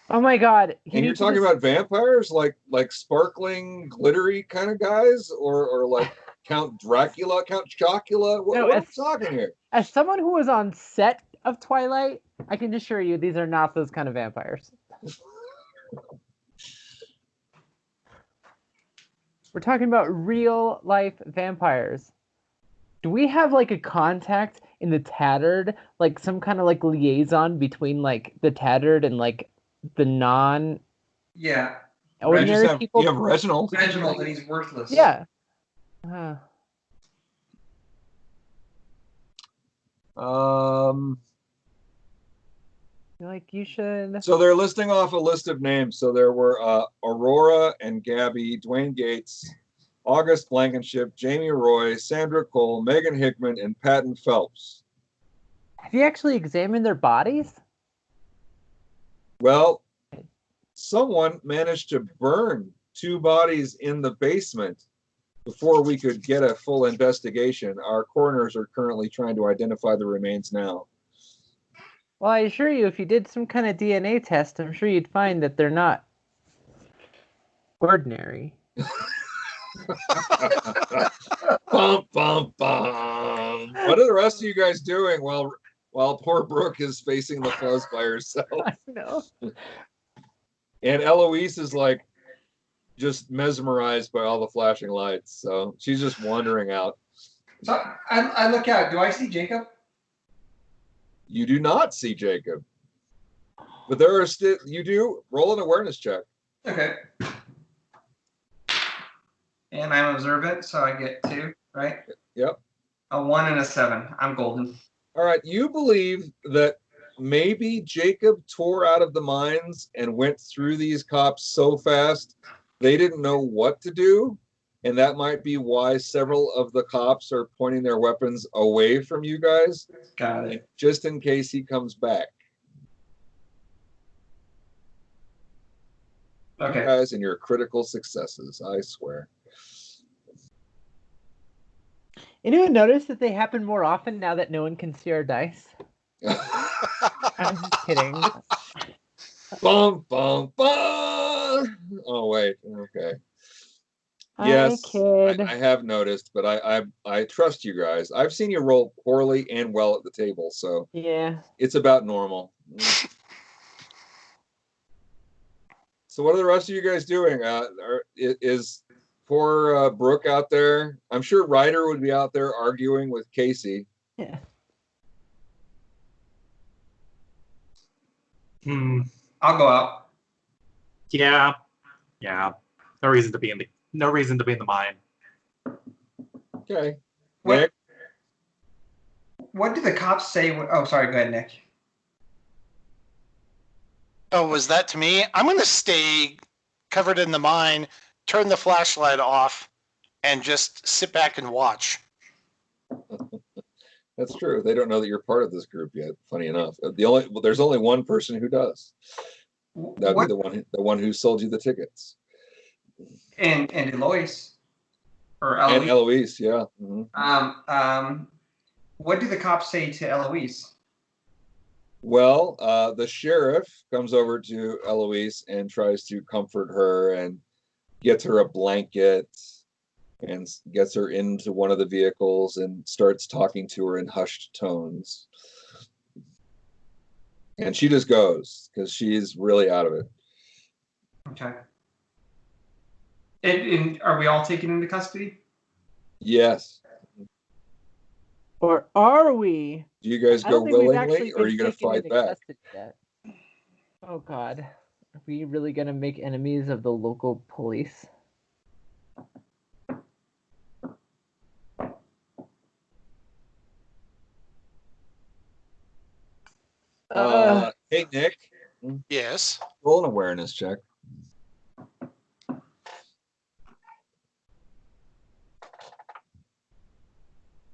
Oh my God! And you're talking about vampires, like sparkling, glittery kind of guys, or like Count Dracula, Count Chocula? What are we talking here? As someone who was on set of Twilight, I can assure you these are not those kind of vampires. We're talking about real life vampires. Do we have like a contact in the Tattered, like some kind of like liaison between like the Tattered and like the non? Yeah. Ordinary people. You have Reginald. Reginald, and he's worthless. Yeah. Like you should. So they're listing off a list of names. So there were Aurora and Gabby, Dwayne Gates, August Blankenship, Jamie Roy, Sandra Cole, Megan Hickman, and Patton Phelps. Have you actually examined their bodies? Well, someone managed to burn 2 bodies in the basement before we could get a full investigation. Our coroners are currently trying to identify the remains now. Well, I assure you, if you did some kind of DNA test, I'm sure you'd find that they're not ordinary. Bum, bum, bum. What are the rest of you guys doing while poor Brooke is facing the fuzz by herself? I know. And Eloise is like just mesmerized by all the flashing lights, so she's just wandering out. So I look out. Do I see Jacob? You do not see Jacob, but there are still. You do roll an awareness check. Okay. And I'm observant, so I get 2, right? Yep. A 1 and a 7. I'm golden. All right. You believe that maybe Jacob tore out of the mines and went through these cops so fast they didn't know what to do, and that might be why several of the cops are pointing their weapons away from you guys. Got it. Just in case he comes back. Okay. You guys and your critical successes, I swear. Anyone notice that they happen more often now that no one can see our dice? I'm just kidding. Bum, bum, bum. Oh, wait. Okay. Hi, Yes, kid. I have noticed, but I trust you guys. I've seen you roll poorly and well at the table, so Yeah. it's about normal. So what are the rest of you guys doing? Is poor Brooke out there? I'm sure Ryder would be out there arguing with Casey. Yeah. I'll go out. Yeah. No reason to be in the mine. Okay. What, Nick? what do the cops say? Oh, sorry. Go ahead, Nick. Oh, was that to me? I'm going to stay covered in the mine, turn the flashlight off, and just sit back and watch. That's true. They don't know that you're part of this group yet. Funny enough, there's only one person who does. That'd be the one who sold you the tickets. And Eloise or And Eloise. Eloise, yeah. Mm-hmm. What do the cops say to Eloise? Well, the sheriff comes over to Eloise and tries to comfort her and gets her a blanket and gets her into one of the vehicles and starts talking to her in hushed tones. And she just goes because she's really out of it. Okay. And are we all taken into custody? Yes. Or are we? Do you guys I go don't think we've willingly, actually or are been you going to taken fight into back? custody yet. Oh God, are we really gonna make enemies of the local police? Hey, Nick, Yes. roll an awareness check.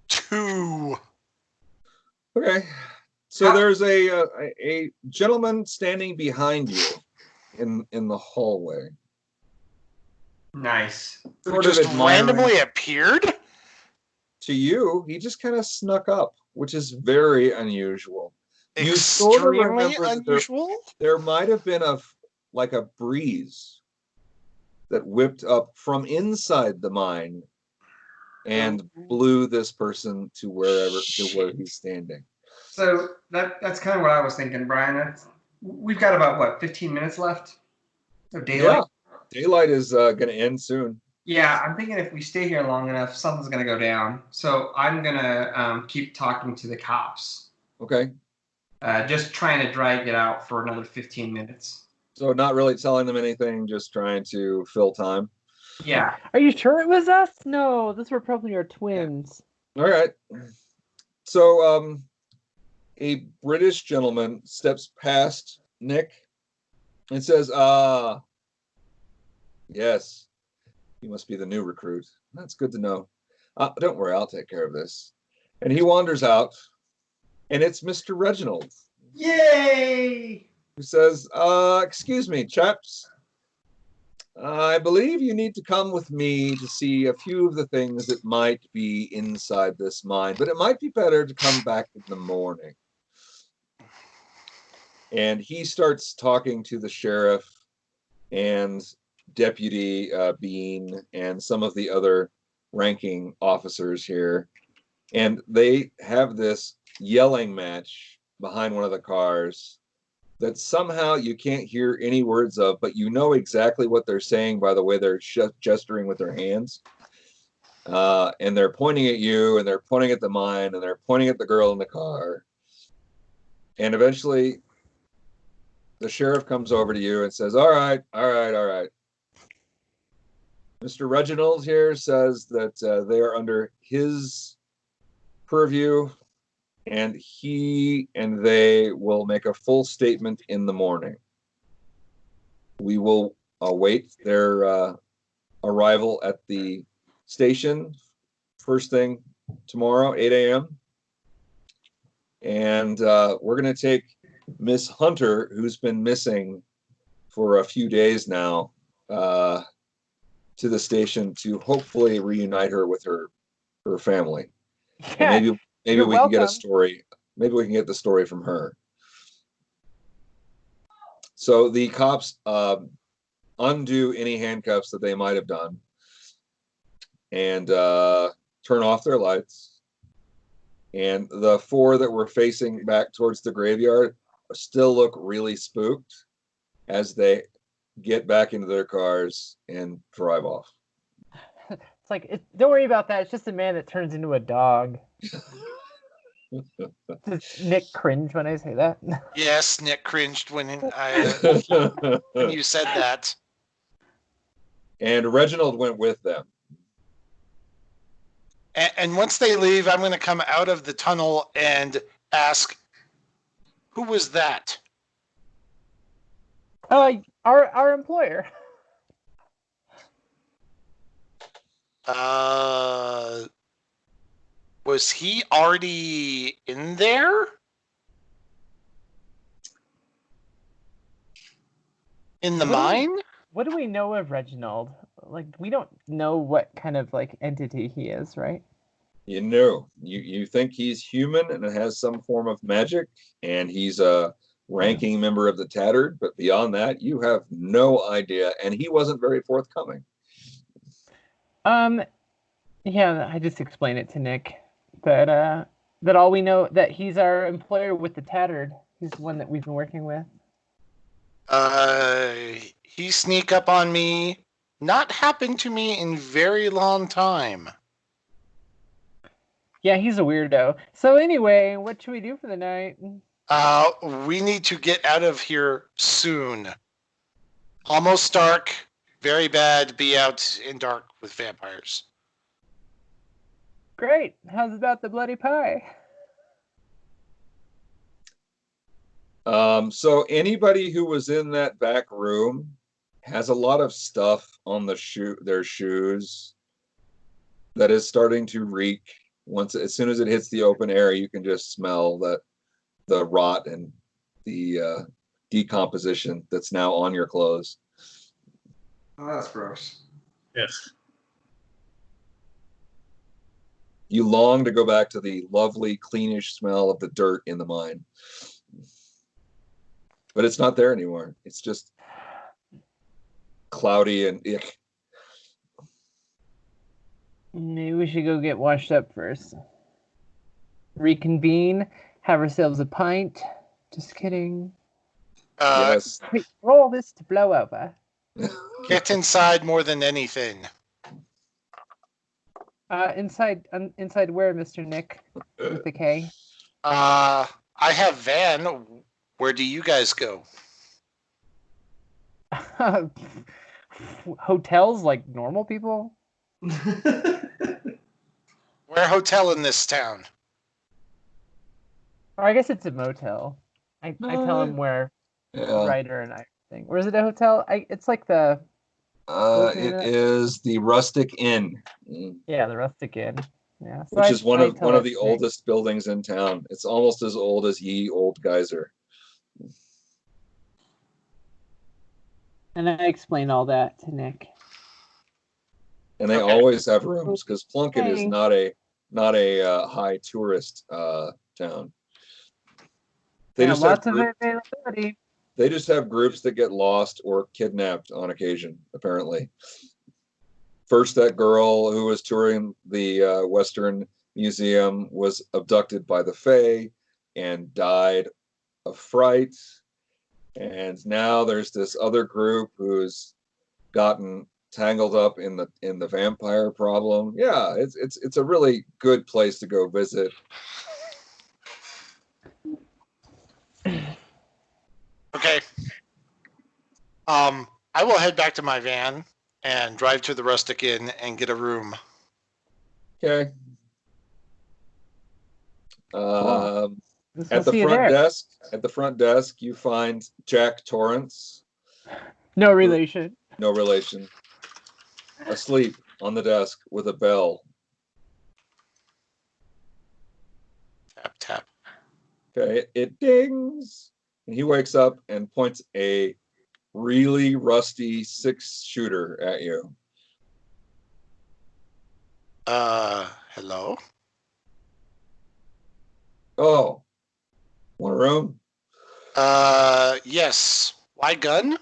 Two. Okay. So there's a gentleman standing behind you in the hallway. Nice. Who Sort of just admiring. randomly appeared? To you, he just kind of snuck up, which is very unusual. You sort of Extremely remember that unusual. there might have been a breeze that whipped up from inside the mine and blew this person to where he's standing. So that's kind of what I was thinking, Brian. We've got about what, 15 minutes left of daylight? Yeah, daylight is going to end soon. Yeah, I'm thinking if we stay here long enough, something's gonna go down. So I'm gonna keep talking to the cops. Okay. Just trying to drag it out for another 15 minutes. So not really telling them anything, just trying to fill time. Yeah. Are you sure it was us? No, those were probably our twins. All right. So a British gentleman steps past Nick and says, yes, you must be the new recruit. That's good to know. Don't worry, I'll take care of this. And he wanders out, and it's Mr. Reginald. Yay! Who says, excuse me, chaps. I believe you need to come with me to see a few of the things that might be inside this mine, but it might be better to come back in the morning. And he starts talking to the sheriff and Deputy Bean and some of the other ranking officers here. And they have this yelling match behind one of the cars that somehow you can't hear any words of, but you know exactly what they're saying by the way they're gesturing with their hands. And they're pointing at you, and they're pointing at the mine, and they're pointing at the girl in the car. And eventually, the sheriff comes over to you and says, all right. Mr. Reginald here says that they are under his purview, and he and they will make a full statement in the morning. We will await their arrival at the station first thing tomorrow, 8 a.m. And we're going to take Miss Hunter, who's been missing for a few days now, to the station to hopefully reunite her with her family. Yeah, And maybe we can get a story. Maybe we can get the story from her. So the cops undo any handcuffs that they might have done and turn off their lights. And the four that were facing back towards the graveyard still look really spooked as they get back into their cars and drive off. It's like, don't worry about that. It's just a man that turns into a dog. Does Nick cringe when I say that? Yes, Nick cringed when when you said that. And Reginald went with them. And once they leave, I'm going to come out of the tunnel and ask, who was that? Our employer. Was he already in there? In the mine? What do we know of Reginald? Like, we don't know what kind of entity he is, right? You know, you think he's human and has some form of magic, and he's a ranking member of the Tattered, but beyond that, you have no idea, and he wasn't very forthcoming. Yeah, I just explained it to Nick that all we know that he's our employer with the Tattered, He's the one that we've been working with. He sneak up on me. Not happened to me in very long time. Yeah, he's a weirdo. So anyway, what should we do for the night? We need to get out of here soon. Almost dark. Very bad to be out in dark with vampires. Great. How's about the bloody pie? So anybody who was in that back room has a lot of stuff on their shoes that is starting to reek. As soon as it hits the open air, you can just smell the rot and the decomposition that's now on your clothes. Oh, that's gross. Yes. You long to go back to the lovely, cleanish smell of the dirt in the mine. But it's not there anymore. It's just cloudy and ick. Maybe we should go get washed up first. Reconvene, have ourselves a pint. Just kidding. Yes. Wait, roll this to blow over. Get inside more than anything. Inside where, Mr. Nick? With the K? I have van. Where do you guys go? Hotels like normal people? Where hotel in this town? Or I guess it's a motel. I tell him where Ryder and I think. Or is it a hotel? It's like the... It is the Rustic Inn. Yeah, the Rustic Inn. Yeah, so which is one of the Nick. oldest buildings in town. It's almost as old as Ye Old Geyser. And I explain all that to Nick. And they always have rooms because Plunkett is not a high tourist town. They just lots have of availability. They just have groups that get lost or kidnapped on occasion, apparently. First, that girl who was touring the Western Museum was abducted by the Fae and died of fright. And now there's this other group who's gotten tangled up in the vampire problem. Yeah, it's a really good place to go visit. Okay. I will head back to my van and drive to the Rustic Inn and get a room. Okay. At the front desk, you find Jack Torrance. No relation. No relation. Asleep on the desk with a bell. Tap, tap. Okay, it dings. And he wakes up and points a really rusty 6-shooter at you. Hello? Oh, want a room? Yes. Why gun?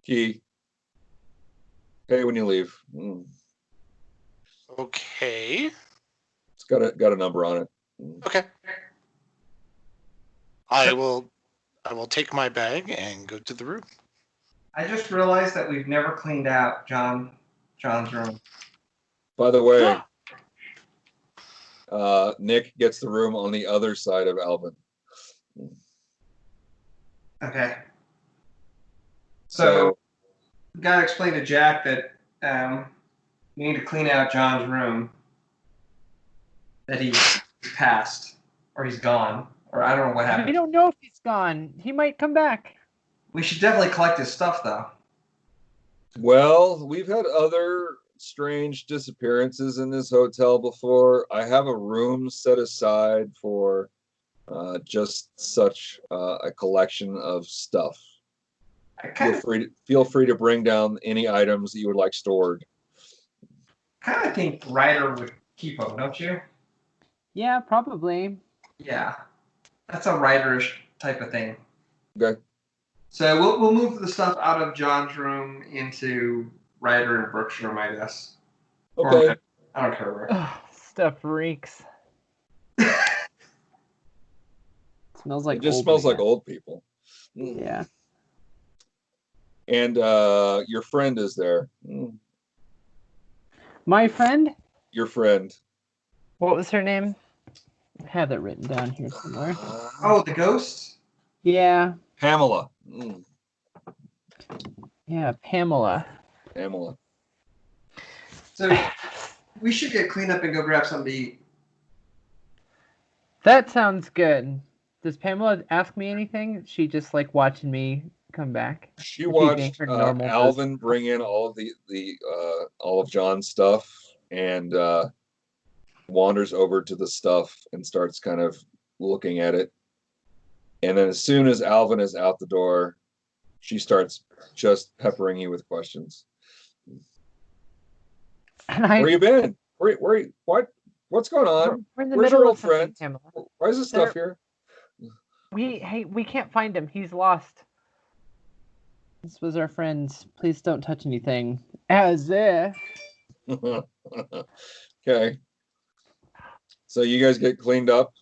Key. Pay when you leave. Okay. It's got a number on it. Okay. I will take my bag and go to the room. I just realized that we've never cleaned out John's room. By the way, Nick gets the room on the other side of Alvin. Okay. So we gotta explain to Jack that we need to clean out John's room. That he's passed, or he's gone, or I don't know what happened. We don't know if he's gone. He might come back. We should definitely collect his stuff, though. Well, we've had other strange disappearances in this hotel before. I have a room set aside for just such a collection of stuff. Feel free to bring down any items that you would like stored. I kind of think Ryder would keep them, don't you? Yeah, probably. Yeah, that's a Ryderish type of thing. Okay. So we'll move the stuff out of John's room into Ryder and Brooke's room, I guess. Okay. Or, I don't care where. Ugh, stuff reeks. Smells like it just old smells man. like old people. Yeah. And your friend is there. My friend? Your friend. What was her name? I have that written down here somewhere. Oh, the ghost? Yeah. Pamela. Yeah, Pamela. Pamela. So we should get cleaned up and go grab something to eat. That sounds good. Does Pamela ask me anything? She just like watching me come back. She Is she being watched her normal Alvin bring in all of the all of John's stuff and wanders over to the stuff and starts kind of looking at it. And then as soon as Alvin is out the door, she starts just peppering you with questions. And Where you been? What's going on? We're in the Where's middle your of old friend? Pamela. Why is this stuff here? We can't find him. He's lost. This was our friends. Please don't touch anything. As if. Okay. So you guys get cleaned up.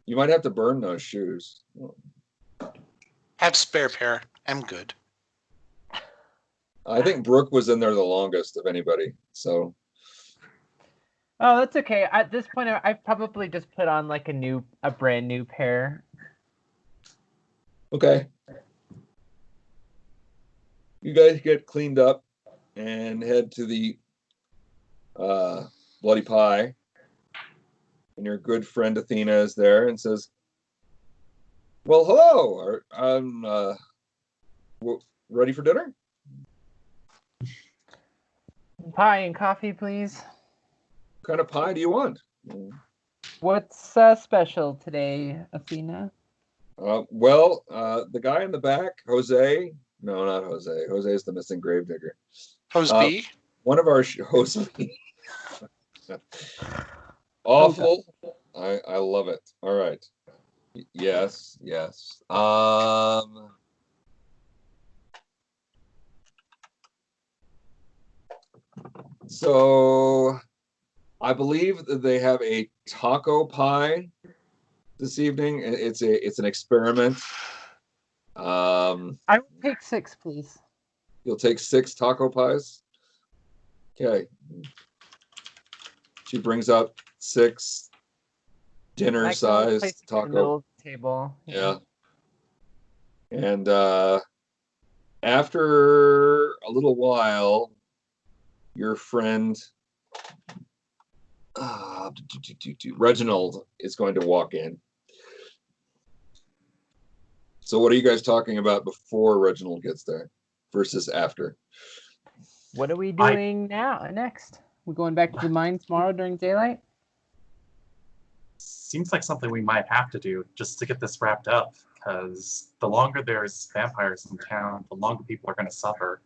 You might have to burn those shoes. Have spare pair. I'm good. I think Brooke was in there the longest of anybody. So Oh, that's okay. At this point, I've probably just put on like a brand new pair. okay. You guys get cleaned up and head to the Bloody Pie. And your good friend Athena is there and says, "Well, hello. I'm ready for dinner?" Pie and coffee, please. What kind of pie do you want? What's special today, Athena? The guy in the back, Jose. No, not Jose. Jose is the missing gravedigger. Hose B. One of our Jose. Awful. I love it. All right. Yes. So I believe that they have a taco pie this evening. It's an experiment. I will take 6, please. You'll take 6 taco pies. Okay. She brings up 6 dinner-sized taco. In the middle of the table. Yeah. And after a little while, your friend Reginald is going to walk in. So what are you guys talking about before Reginald gets there versus after? What are we doing next? We're going back to the mine tomorrow during daylight? Seems like something we might have to do just to get this wrapped up, because the longer there's vampires in town, the longer people are going to suffer.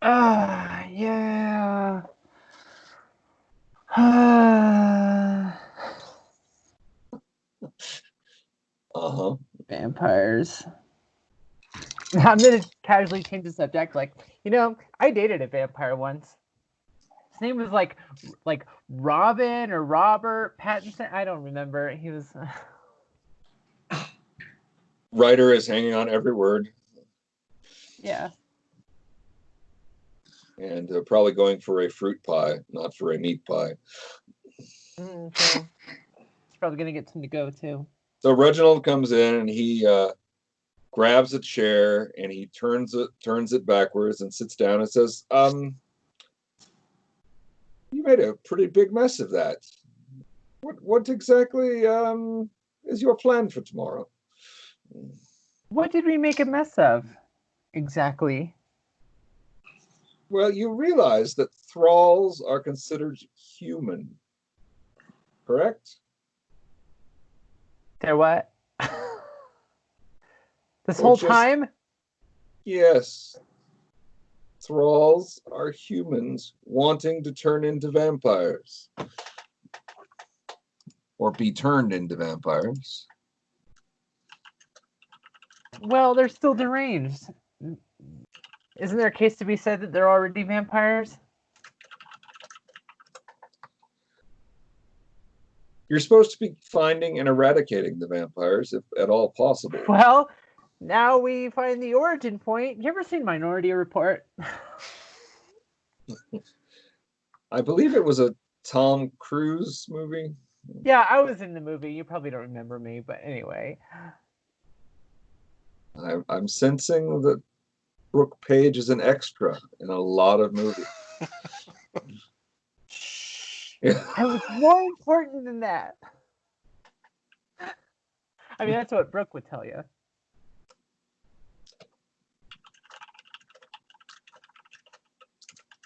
Yeah. Vampires. I'm gonna casually change the subject. Like, I dated a vampire once. His name was like Robin or Robert Pattinson. I don't remember. He was. Ryder is hanging on every word. Yeah. And probably going for a fruit pie, not for a meat pie. So he's probably gonna get some to go too. So Reginald comes in and he grabs a chair and he turns it backwards and sits down and says, "You made a pretty big mess of that. What exactly is your plan for tomorrow?" What did we make a mess of? Exactly. Well, you realize that thralls are considered human, correct? They're what? This whole time? Yes. Thralls are humans wanting to turn into vampires. Or be turned into vampires. Well, they're still deranged. Isn't there a case to be said that they're already vampires? You're supposed to be finding and eradicating the vampires, if at all possible. Well, now we find the origin point. You ever seen Minority Report? I believe it was a Tom Cruise movie. Yeah, I was in the movie. You probably don't remember me, but anyway. I'm sensing that Brooke Page is an extra in a lot of movies. I was more important than that. I mean, that's what Brooke would tell you.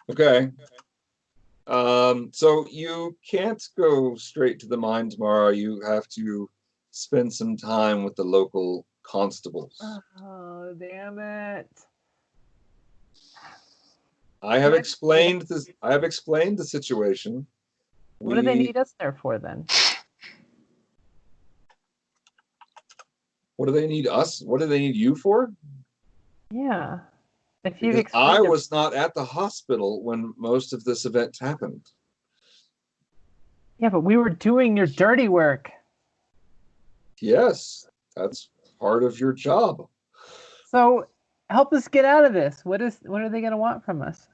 Okay. So you can't go straight to the mine tomorrow. You have to spend some time with the local constables. Oh, damn it. I have explained this. I have explained the situation. What do they need us there for then? What do they need us? What do they need you for? Yeah. If you've Because I explained was not at the hospital when most of this event happened. Yeah, but we were doing your dirty work. Yes, that's part of your job. So help us get out of this. What are they gonna want from us?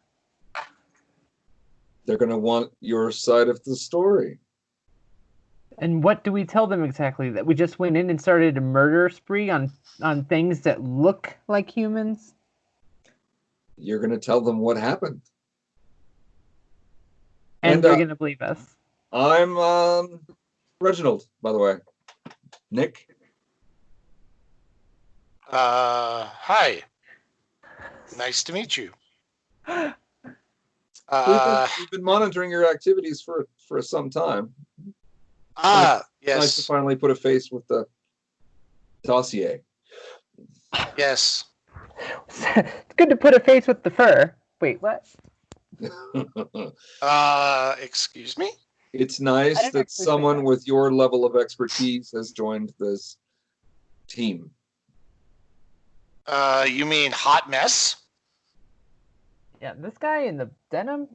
They're going to want your side of the story. And what do we tell them exactly? That we just went in and started a murder spree on things that look like humans? You're going to tell them what happened. And they're going to believe us. I'm Reginald, by the way. Nick? Hi. Nice to meet you. We've been monitoring your activities for some time. Yes. Nice to finally put a face with the dossier. Yes. It's good to put a face with the fur. Wait, what? Excuse me? It's nice that someone with your level of expertise has joined this team. You mean Hot Mess? Yeah, this guy in the denim?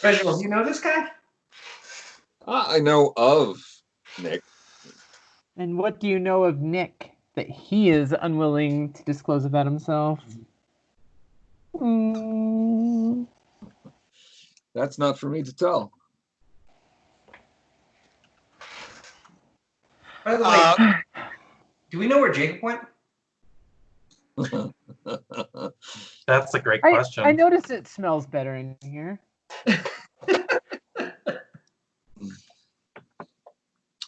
Reginald, do you know this guy? I know of Nick. And what do you know of Nick that he is unwilling to disclose about himself? That's not for me to tell. By the way, do we know where Jacob went? That's a great question. I noticed it smells better in here.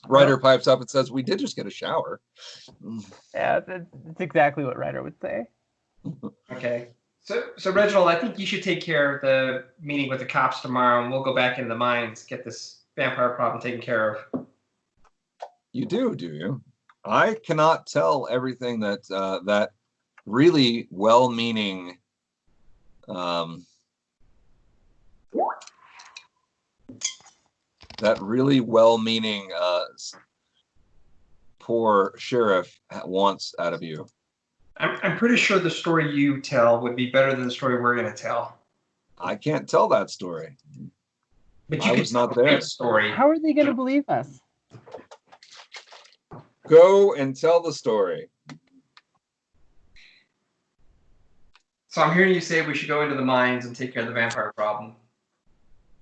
Ryder pipes up and says, "We did just get a shower." Yeah, that's exactly what Ryder would say. Okay. So Reginald, I think you should take care of the meeting with the cops tomorrow, and we'll go back into the mines, get this vampire problem taken care of. You do you? I cannot tell everything that that really well-meaning poor sheriff wants out of you. I'm pretty sure the story you tell would be better than the story we're going to tell. I can't tell that story. But you I was not tell there. the story. How are they going to believe us? Go and tell the story. So I'm hearing you say we should go into the mines and take care of the vampire problem.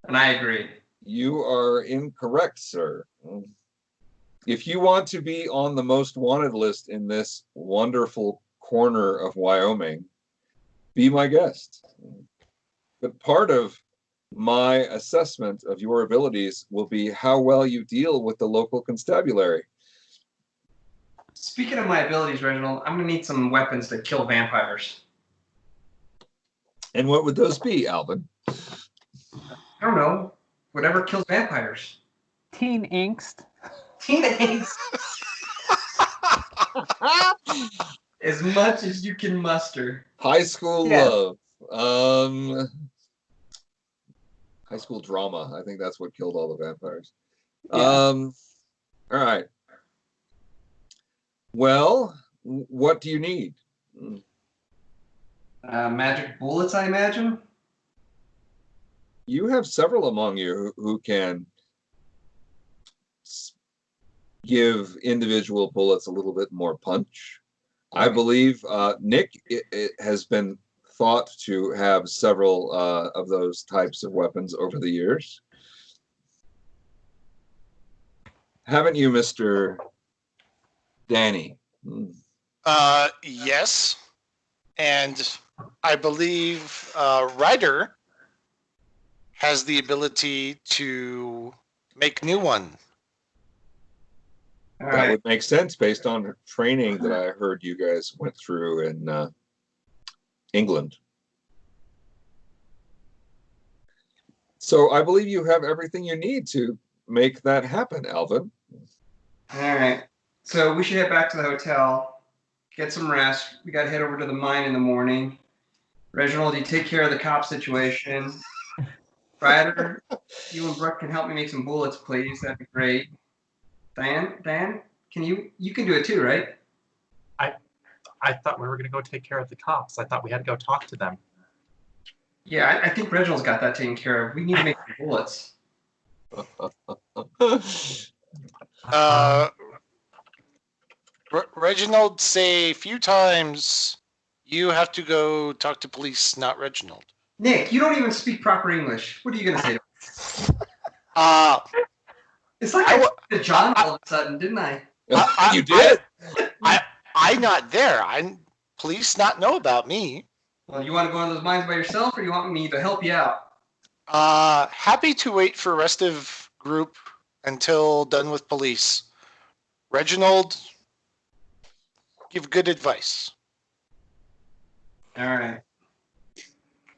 And I agree. You are incorrect, sir. If you want to be on the most wanted list in this wonderful corner of Wyoming, be my guest. But part of my assessment of your abilities will be how well you deal with the local constabulary. Speaking of my abilities, Reginald, I'm going to need some weapons that kill vampires. And what would those be, Alvin? I don't know. Whatever kills vampires. Teen angst. Teen angst. As much as you can muster. High school love. High school drama. I think that's what killed all the vampires. Yeah. All right. Well, what do you need? Magic bullets, I imagine. You have several among you who can give individual bullets a little bit more punch. I believe Nick it has been thought to have several of those types of weapons over the years. Haven't you, Mr. Danny? Yes. And I believe Ryder has the ability to make new one. All That right. would make sense based on training that I heard you guys went through in England. So I believe you have everything you need to make that happen, Alvin. All right. So we should head back to the hotel, get some rest. We got to head over to the mine in the morning. Reginald, you take care of the cop situation. Ryder, you and Brooke can help me make some bullets, please. That'd be great. Dan, can you can do it too, right? I thought we were going to go take care of the cops. I thought we had to go talk to them. Yeah, I think Reginald's got that taken care of. We need to make some bullets. Reginald say a few times, you have to go talk to police, not Reginald. Nick, you don't even speak proper English. What are you going to say to me? It's like I went to John all of a sudden, didn't I? You did? I not there. Police not know about me. Well, you want to go into those mines by yourself, or you want me to help you out? Happy to wait for rest of group until done with police. Reginald, give good advice. All right.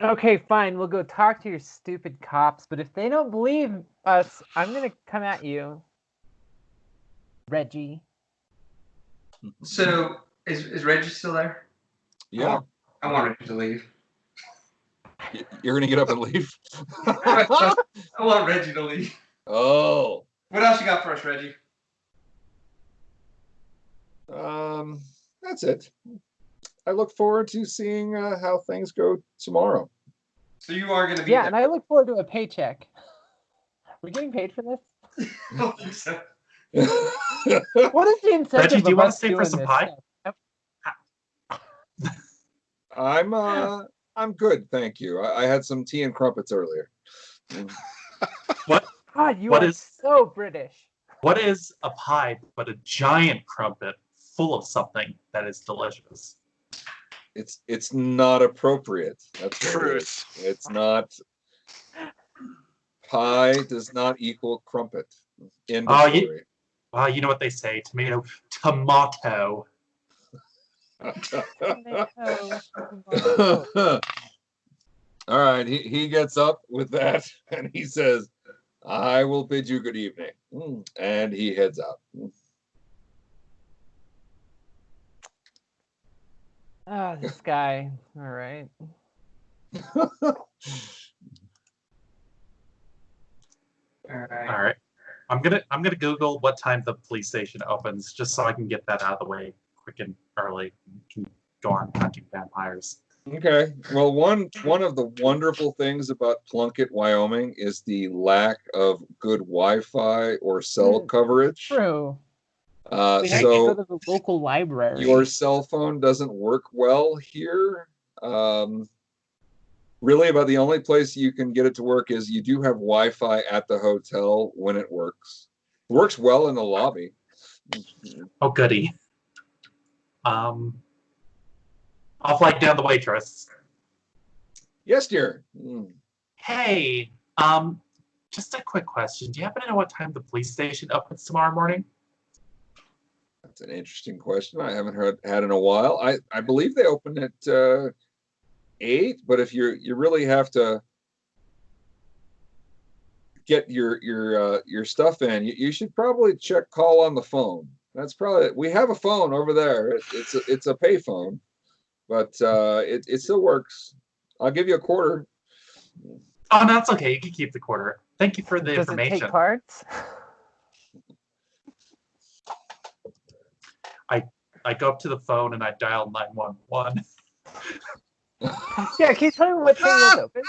Okay, fine. We'll go talk to your stupid cops, but if they don't believe us, I'm gonna come at you, Reggie. So, is Reggie still there? Yeah. I want Reggie to leave. You're going to get up and leave? I want Reggie to leave. Oh. What else you got for us, Reggie? That's it. I look forward to seeing how things go tomorrow. So you are going to be Yeah, there. and I look forward to a paycheck. We're getting paid for this? I don't think so. What is the incentive Reggie, do you of want us to stay for doing some this pie? stuff? I'm good, thank you. I had some tea and crumpets earlier. What? God, you What are is- so British. What is a pie but a giant crumpet full of something that is delicious? It's not appropriate. That's what it is. Truth. It's not. Pie does not equal crumpet. End of Oh, story. You know what they say, tomato. All right, he gets up with that and he says, I will bid you good evening. And he heads out. Oh, this guy. All right. All right. All right. I'm gonna Google what time the police station opens, just so I can get that out of the way quick and early. Can go on hunting vampires. Okay. Well, one of the wonderful things about Plunkett, Wyoming, is the lack of good Wi-Fi or cell coverage. True. We have to go to the local library. Your cell phone doesn't work well here. Really, about the only place you can get it to work is you do have Wi-Fi at the hotel when it works. It works well in the lobby. Oh, goody. I'll flag down the waitress. Yes, dear. Hey, just a quick question. Do you happen to know what time the police station opens tomorrow morning? That's an interesting question. I haven't had in a while. I believe they open at 8, but if you really have to get your stuff in, you should probably call on the phone. That's probably, we have a phone over there. It's a pay phone, but it still works. I'll give you a quarter. Oh, no, that's okay. You can keep the quarter. Thank you for the Does information. it take cards? I go up to the phone and I dial 911. Yeah, can you tell me what time you guys open?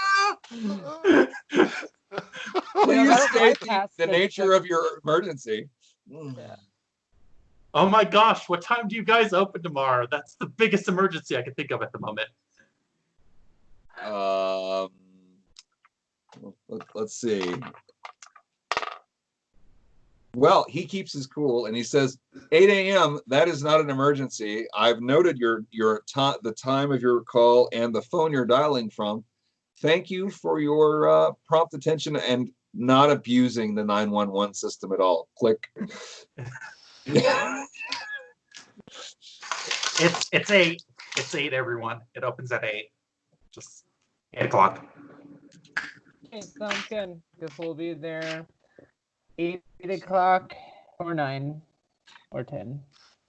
Please that'll state bypass the the- nature of your emergency. Yeah. Oh my gosh, what time do you guys open tomorrow? That's the biggest emergency I can think of at the moment. Let's see. Well, he keeps his cool and he says 8 a.m. That is not an emergency. I've noted the time of your call and the phone you're dialing from. Thank you for your prompt attention and not abusing the 911 system at all. Click. It's 8. It's 8, everyone. It opens at 8. Just 8 o'clock. Okay, sounds good. Guess we'll be there 8 o'clock or 9 or 10.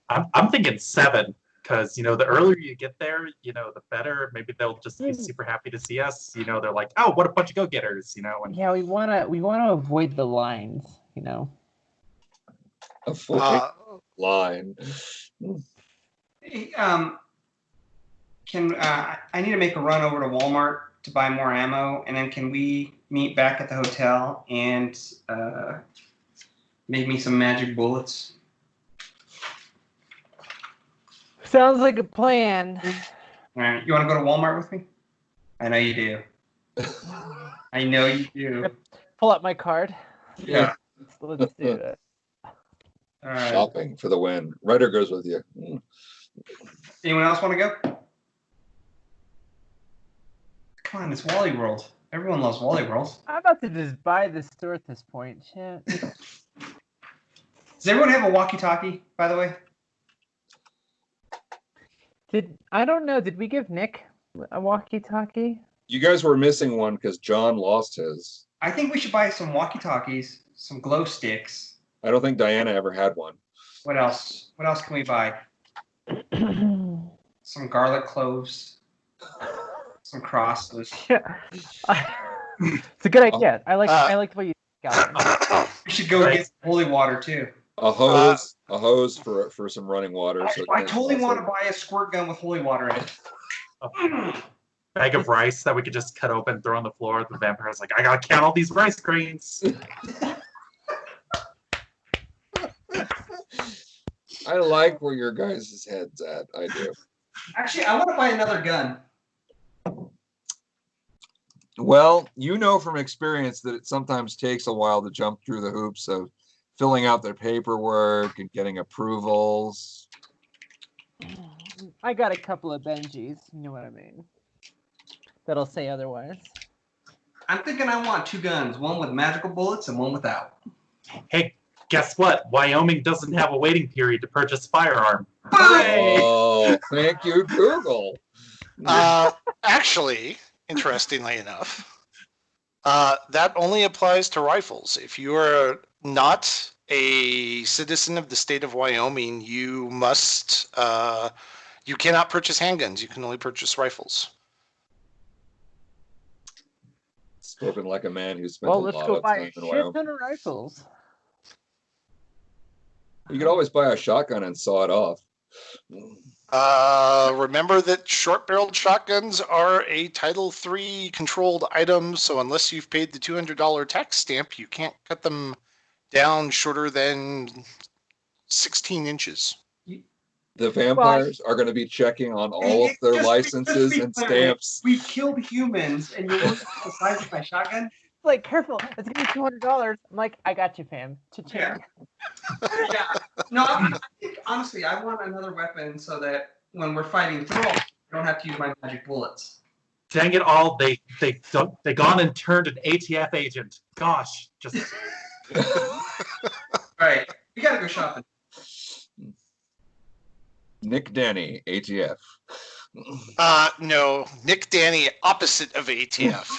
I'm thinking 7, because the earlier you get there, the better. Maybe they'll just be super happy to see us. They're like, oh, what a bunch of go-getters, and Yeah, we wanna avoid the lines, Avoid line. Hey, I need to make a run over to Walmart to buy more ammo, and then can we meet back at the hotel and make me some magic bullets? Sounds like a plan. All right, you want to go to Walmart with me? I know you do. I know you do. Pull up my card. Yeah. Let's do it. All right. Shopping for the win. Ryder goes with you. Anyone else want to go? Come on, it's Wally World. Everyone loves Wally World. I'm about to just buy the store at this point. Shit. Does everyone have a walkie-talkie, by the way? I don't know. Did we give Nick a walkie-talkie? You guys were missing one because John lost his. I think we should buy some walkie-talkies, some glow sticks. I don't think Diana ever had one. What else? What else can we buy? Some garlic cloves. Some crosses. Yeah. It's a good idea. I like the way you got it. We should go get some holy water too. A hose for some running water. I totally want to buy a squirt gun with holy water in it. a bag of rice that we could just cut open, throw on the floor. The vampire's like, I gotta count all these rice grains. I like where your guys' head's at. I do. Actually, I want to buy another gun. Well, you know from experience that it sometimes takes a while to jump through the hoops of filling out their paperwork and getting approvals. I got a couple of Benjis. You know what I mean? That'll say otherwise. I'm thinking I want 2 guns, one with magical bullets and one without. Hey, guess what? Wyoming doesn't have a waiting period to purchase a firearm. Oh, thank you, Google. Actually, interestingly enough, that only applies to rifles. If you are not a citizen of the state of Wyoming, you cannot purchase handguns. You can only purchase rifles. Spoken like a man who spent Well, a let's lot go of buy time a in shit Wyoming. ton of rifles. You could always buy a shotgun and saw it off. Remember that short-barreled shotguns are a Title III controlled item, so unless you've paid the $200 tax stamp, you can't cut them down shorter than 16 inches. The vampires are going to be checking on all of their licenses and stamps. We killed humans, and you're looking at the size of my shotgun? Like, careful. It's going to be $200. I'm like, I got you, fam. Yeah. Yeah. No, I think, honestly, I want another weapon so that when we're fighting thralls, I don't have to use my magic bullets. Dang it all! They gone and turned an ATF agent. Gosh, just. All right, we gotta go shopping. Nick Denny, ATF. No, Nick Danny, opposite of ATF.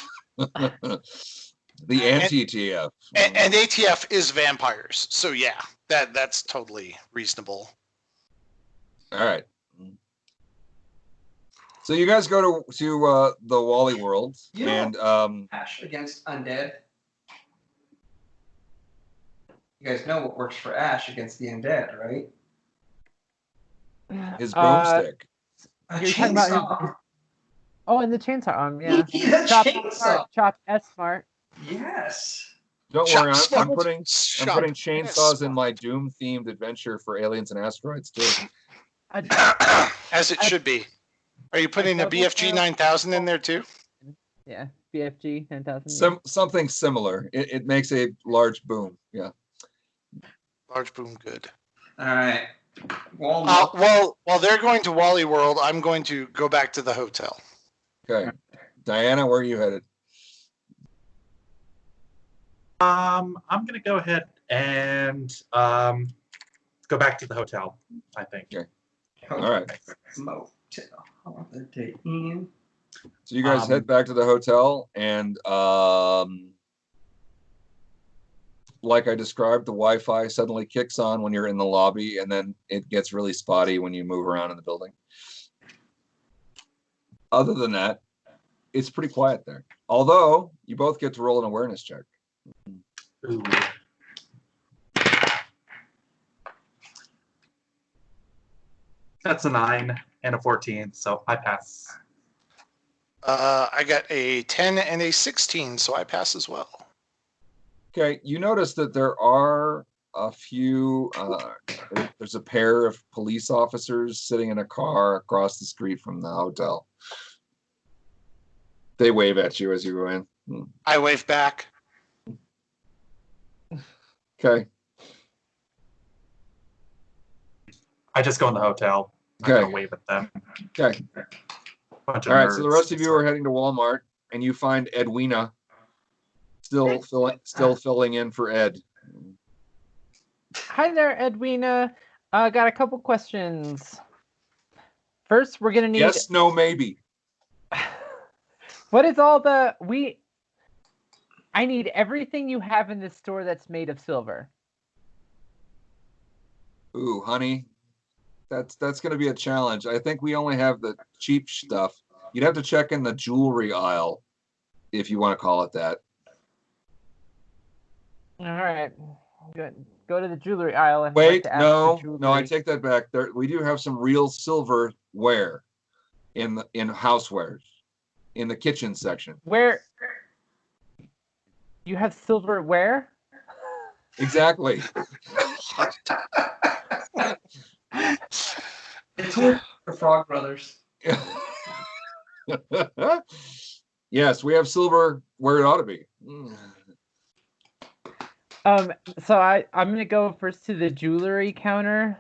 The anti-TF. And ATF is vampires, so yeah, that's totally reasonable. All right. So you guys go to the Wally World, and Ash against undead. You guys know what works for Ash against the undead, right? his broomstick. A You're talking about chainsaw. Oh, and the chainsaw arm, yeah. Yeah, Chop chainsaw. smart. Chop S smart. Yes. Don't Chop worry, I'm smart. putting Chop chainsaws in smart. my Doom themed adventure for aliens and asteroids too. As it should be. Are you putting a BFG 9000 in there too? Yeah, BFG 9000. Something similar. It makes a large boom. Yeah. Large boom, good. All right. Walmart. Well, while they're going to Wally World, I'm going to go back to the hotel. Okay. Diana, where are you headed? I'm gonna go ahead and go back to the hotel, I think. Okay. All right. Motel. Holiday Inn. So you guys head back to the hotel, and like I described, the Wi-Fi suddenly kicks on when you're in the lobby, and then it gets really spotty when you move around in the building. Other than that, it's pretty quiet there. Although you both get to roll an awareness check. Ooh. That's a 9 and a 14, so I pass. I got a 10 and a 16, so I pass as well. Okay, you notice that there are a few, there's a pair of police officers sitting in a car across the street from the hotel. They wave at you as you go in. I wave back. Okay. I just go in the hotel. I'm Okay. gonna wave at them. Okay. Bunch of All right, so the nerds. rest of you are heading to Walmart, and you find Edwina still filling in for Ed. Hi there, Edwina. Got a couple questions. First, we're gonna need. Yes, no, maybe. What is all the I need everything you have in this store that's made of silver. Ooh, honey, that's going to be a challenge. I think we only have the cheap stuff. You'd have to check in the jewelry aisle, if you want to call it that. All right, good. Go to the jewelry aisle and Wait, ask no, for no, I jewelry. take that back. There, we do have some real silverware in housewares in the kitchen section. Where you have silverware? Exactly. It's with the Frog Brothers. Yes, we have silver where it ought to be. So I'm gonna go first to the jewelry counter,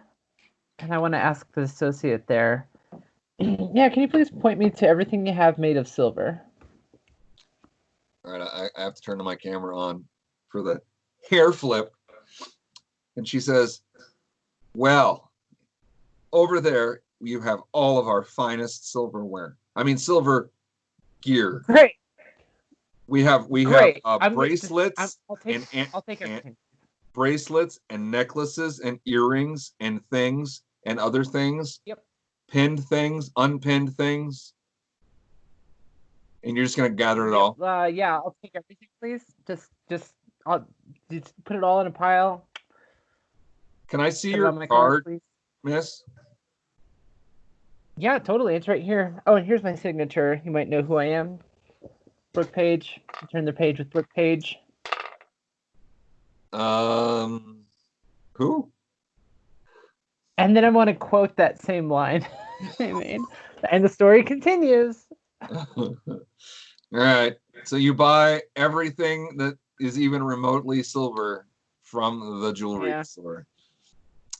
and I want to ask the associate there. Yeah, can you please point me to everything you have made of silver? All right, I have to turn my camera on for the hair flip. And she says, well, over there, you have all of our finest silverware. I mean, silver gear. Great. We have Great. bracelets I'll take everything. Bracelets and necklaces and earrings and things and other things. Yep. Pinned things, unpinned things. And you're just gonna gather it all. Yeah, I'll take everything, please. I'll just put it all in a pile. Can I see Put it your on my card, card, please. miss? Yeah, totally. It's right here. Oh, and here's my signature. You might know who I am. Brooke Page. Turn the page with Brooke Page. Who? And then I want to quote that same line I made. And the story continues. All right. So you buy everything that is even remotely silver from the jewelry store.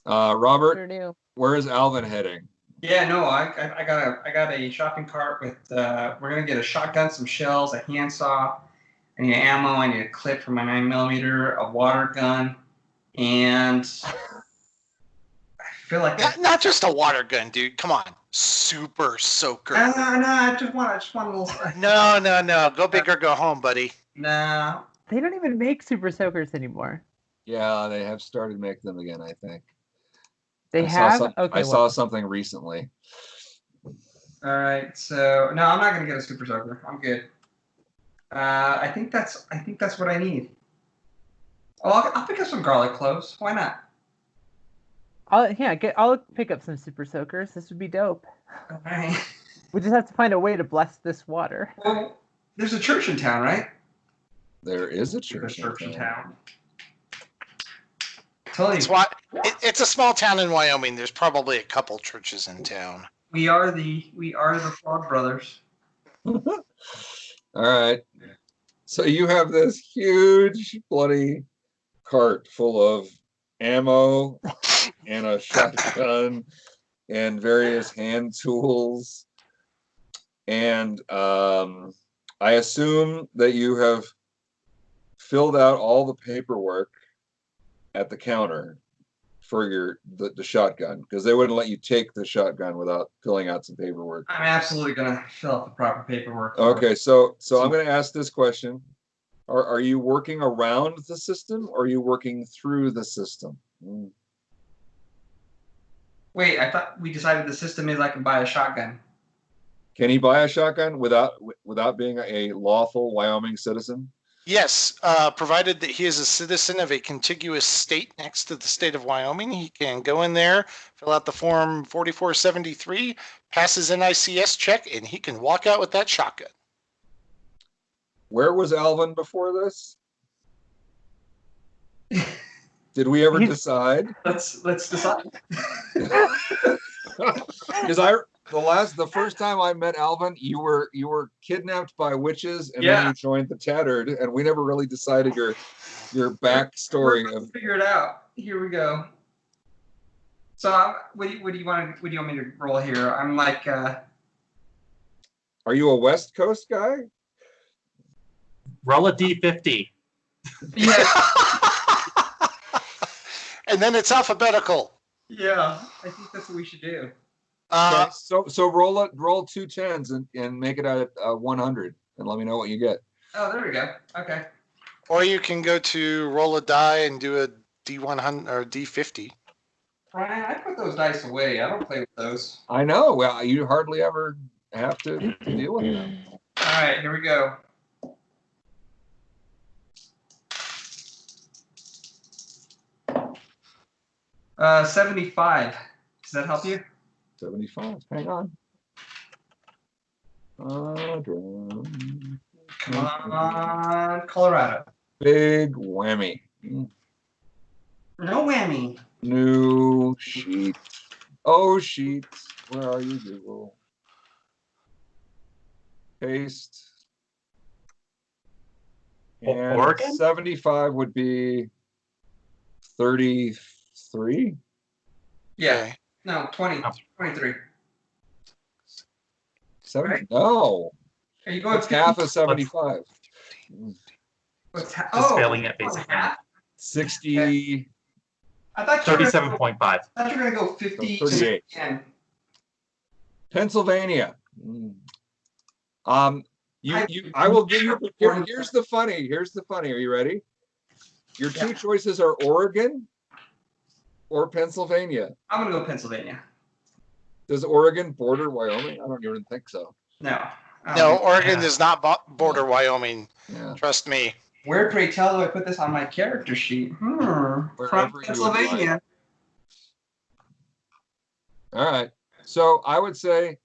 Robert, Sure do. where is Alvin heading? Yeah, no, I got a shopping cart with we're gonna get a shotgun, some shells, a handsaw, I need ammo, I need a clip for my 9mm, a water gun, and I feel like Not just a water gun, dude. Come on, super soaker. no, I just want a little. No. Go big or go home, buddy. No. They don't even make super soakers anymore. Yeah, they have started making them again, I think. They I have? Okay. saw something recently. All right, so no, I'm not gonna get a super soaker. I'm good. I think that's what I need. Oh, I'll pick up some garlic cloves. Why not? I'll pick up some super soakers. This would be dope. All right. We just have to find a way to bless this water. Well, there's a church in town, right? There is a There's church. a church in town. Tell you, It's a small town in Wyoming. There's probably a couple churches in town. we are the Frog Brothers. All right. So you have this huge bloody cart full of ammo and a shotgun and various hand tools. And I assume that you have filled out all the paperwork at the counter for the shotgun, because they wouldn't let you take the shotgun without filling out some paperwork. I'm absolutely gonna fill out the proper paperwork. Okay, so I'm going to ask this question. Are you working around the system, or are you working through the system? Wait, I thought we decided the system is I can buy a shotgun. Can he buy a shotgun without being a lawful Wyoming citizen? Yes, provided that he is a citizen of a contiguous state next to the state of Wyoming, he can go in there, fill out the form 4473, pass his NICS check, and he can walk out with that shotgun. Where was Alvin before this? Did we ever decide? Let's decide. Because the first time I met Alvin, you were kidnapped by witches, and then you joined the Tattered, and we never really decided your backstory. Figure it out. Here we go. So, what do you want me to roll here? I'm like. Are you a West Coast guy? Roll a d50. Yeah. And then it's alphabetical. Yeah, I think that's what we should do. Okay, so roll 2 10s and make it at 100, and let me know what you get. Oh, there we go. Okay. Or you can go to roll a die and do a D100 or D50. Brian, I put those dice away. I don't play with those. I know. Well, you hardly ever have to deal with them. All right, here we go. Uh, 75. Does that help you? 75. Hang on. Come on, Colorado. Big whammy. No whammy. New sheet. Oh, sheet. Where are you, Google? Paste. And Oregon? 75 would be 33. Yeah. Okay. No, 20. 23. 70? Right. No. Are you going It's half of 75. What's Just failing at basic math. 60. I thought you were 37.5. I thought you were gonna go 50 So 38. and Pennsylvania. I will give you. Here's the funny. Are you ready? Your two choices are Oregon or Pennsylvania. I'm gonna go Pennsylvania. Does Oregon border Wyoming? I don't even think so. No. No, Oregon does not border Wyoming. Yeah. Trust me. Where, pray tell, do I put this on my character sheet? From Pennsylvania. All right. So I would say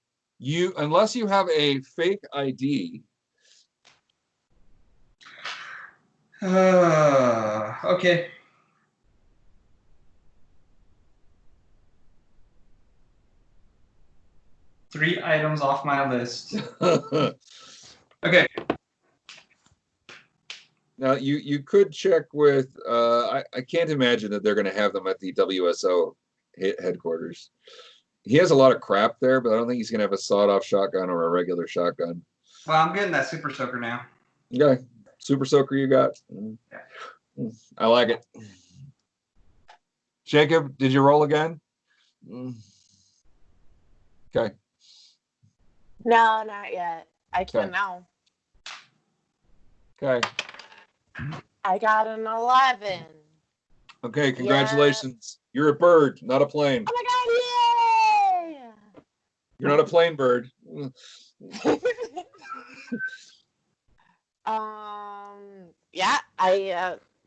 unless you have a fake ID. Okay. Three items off my list. Okay. Now you could check with. I can't imagine that they're going to have them at the WSO headquarters. He has a lot of crap there, but I don't think he's going to have a sawed-off shotgun or a regular shotgun. Well, I'm getting that super soaker now. Okay, super soaker you got. Yeah. I like it. Jacob, did you roll again? Okay. No, not yet. I can Okay. now. Okay. I got an 11. Okay. Congratulations. You're a bird, not a plane. Oh my god, yay! You're not a plane bird. Yeah,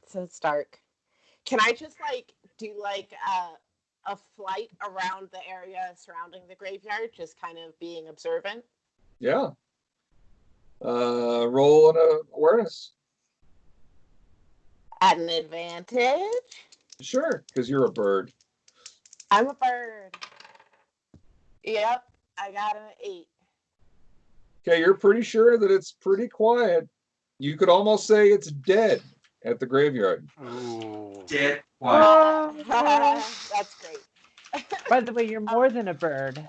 so it's dark. Can I just like do like a flight around the area surrounding the graveyard, just kind of being observant? Yeah. Roll an awareness. At an advantage? Sure, because you're a bird. I'm a bird. Yep, I got an 8. Okay, you're pretty sure that it's pretty quiet. You could almost say it's dead at the graveyard. Ooh. Dead. Wow. That's great. By the way, you're more than a bird.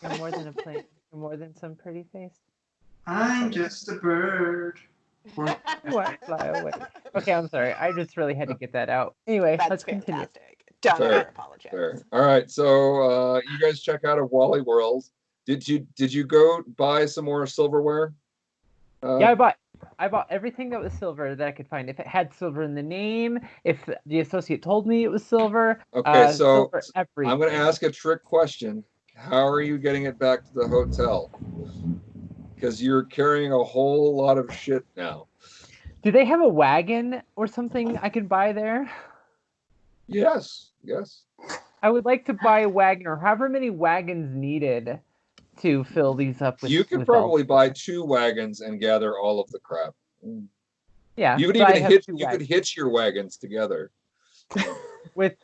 You're more than a plane. You're more than some pretty face. I'm just a bird. What? Fly away. Okay, I'm sorry. I just really had to get that out. Anyway, That's let's continue. fantastic. Don't Fair, ever apologize. Fair. All right, so you guys check out a Wally World. Did you go buy some more silverware? Yeah, I bought everything that was silver that I could find. If it had silver in the name, if the associate told me it was silver. Okay, so silver, I'm going to ask a trick question. How are you getting it back to the hotel? Because you're carrying a whole lot of shit now. Do they have a wagon or something I could buy there? Yes. I would like to buy a wagon or however many wagons needed to fill these up with. You could with all- probably buy 2 wagons and gather all of the crap. Yeah. You could so I even have hitch. 2 You could wagons. hitch your wagons together. with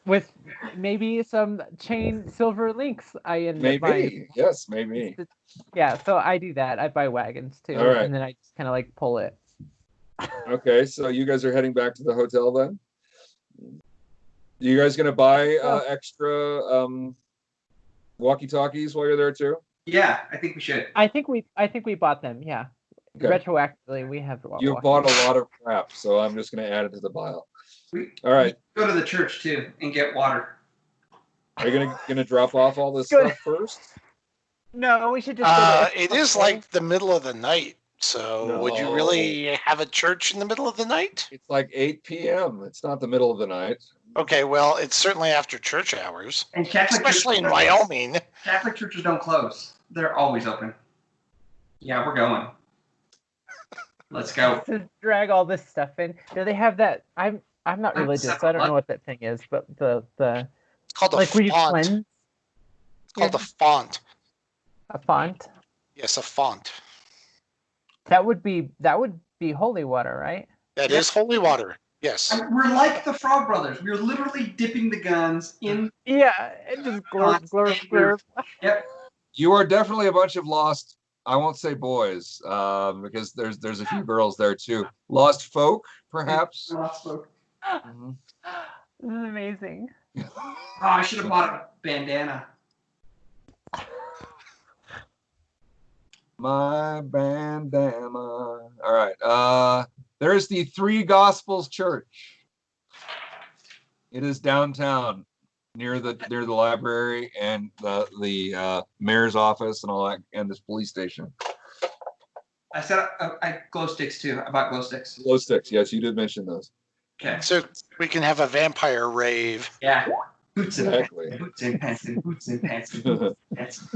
maybe some chain silver links. I end up Maybe. buying. Yes, maybe. Yeah, so I do that. I buy wagons too, All right. and then I just kind of like pull it. Okay, so you guys are heading back to the hotel then? You guys gonna buy extra walkie-talkies while you're there too? Yeah, I think we should. I think we bought them. Yeah, Okay. retroactively we have. You bought a lot of crap, so I'm just gonna add it to the pile. All right. Go to the church too and get water. Are you gonna drop off all this Good. stuff first? No, we should just. It is like the middle of the night. So would you No. really have a church in the middle of the night? It's like 8 p.m. It's not the middle of the night. Okay, well, it's certainly after church hours, And Catholic especially in churches, Wyoming. Catholic churches don't close. They're always open. Yeah, we're going. Let's go. To drag all this stuff in. Do they have that? I'm not religious, so I don't know what that thing is, but the It's called a like where you font. cleanse It's called a font. a font. Yes, a font. That would be holy water, right? That is holy water. Yes. We're like the Frog Brothers. We're literally dipping the guns in. Yeah, it just glurp, glurp, glurp. Yep. You are definitely a bunch of lost. I won't say boys, because there's a few girls there too. Lost folk, perhaps. Lost folk. Mhm. This is amazing. Oh, I should have bought a bandana. My bandana. All right. There's the Three Gospels Church. It is downtown, near the library and the mayor's office and all that, and this police station. I said I glow sticks too. I bought glow sticks. Glow sticks. Yes, you did mention those. Okay. So we can have a vampire rave. Yeah. Boots and Exactly. pants, boots and pants, and boots and pants, and boots and pants.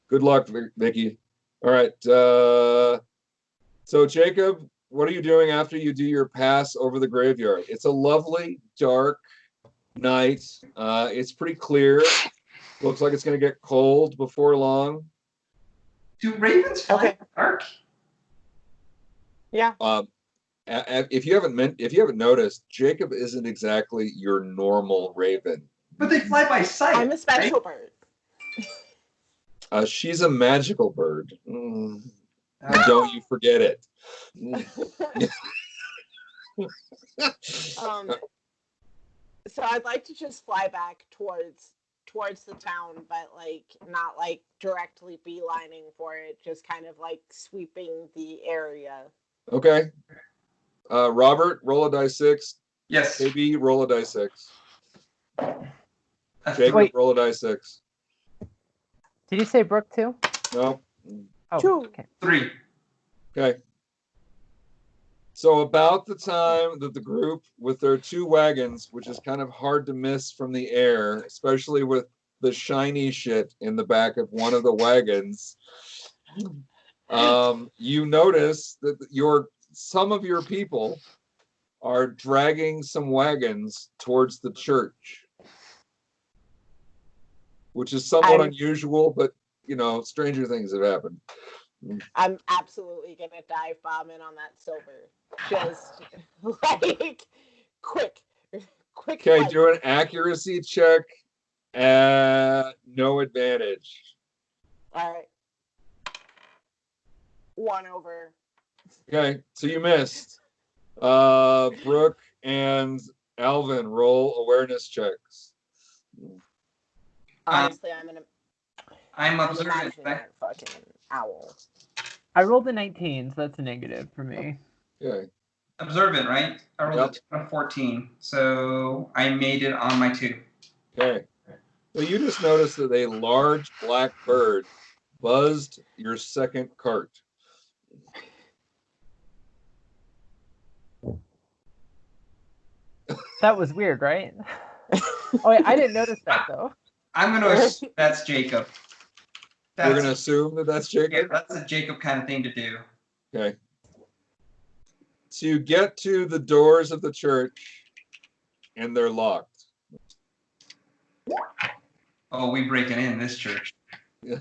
Good luck, Vikki. All right. So Jacob, what are you doing after you do your pass over the graveyard? It's a lovely, dark night. It's pretty clear. Looks like it's going to get cold before long. Do ravens fly in the dark? Yeah. If you haven't noticed, Jacob isn't exactly your normal raven. But they fly by sight. I'm a special right? bird. She's a magical bird. Don't you forget it. So I'd like to just fly back towards the town, but like not like directly beelining for it, just kind of like sweeping the area. Okay. Robert, roll a dice 6. Yes. KB, roll a dice 6. A Jacob, Wait. roll a dice 6. Did you say Brooke too? No. Oh, 2. okay. 3. Okay. So about the time that the group with their 2 wagons, which is kind of hard to miss from the air, especially with the shiny shit in the back of one of the wagons, you notice that some of your people are dragging some wagons towards the church. which is somewhat unusual, but stranger things have happened. I'm absolutely gonna dive bomb in on that silver. Just like quick. Okay, flight. do an accuracy check at no advantage. All right. 1 over. Okay, so you missed. Brooke and Alvin, roll awareness checks. Honestly, I'm I'm observant. imagining that fucking owl. I rolled a 19, so that's a negative for me. Okay. Observant, right? I rolled a 14, so I made it on my 2. Okay. So you just noticed that a large black bird buzzed your second cart. That was weird, right? Oh, yeah, I didn't notice that though. I'm going to assume that's Jacob. You're going to assume that that's Jacob? Yeah, that's a Jacob kind of thing to do. Okay. So you get to the doors of the church, and they're locked. Oh, we breaking in this church. Yeah.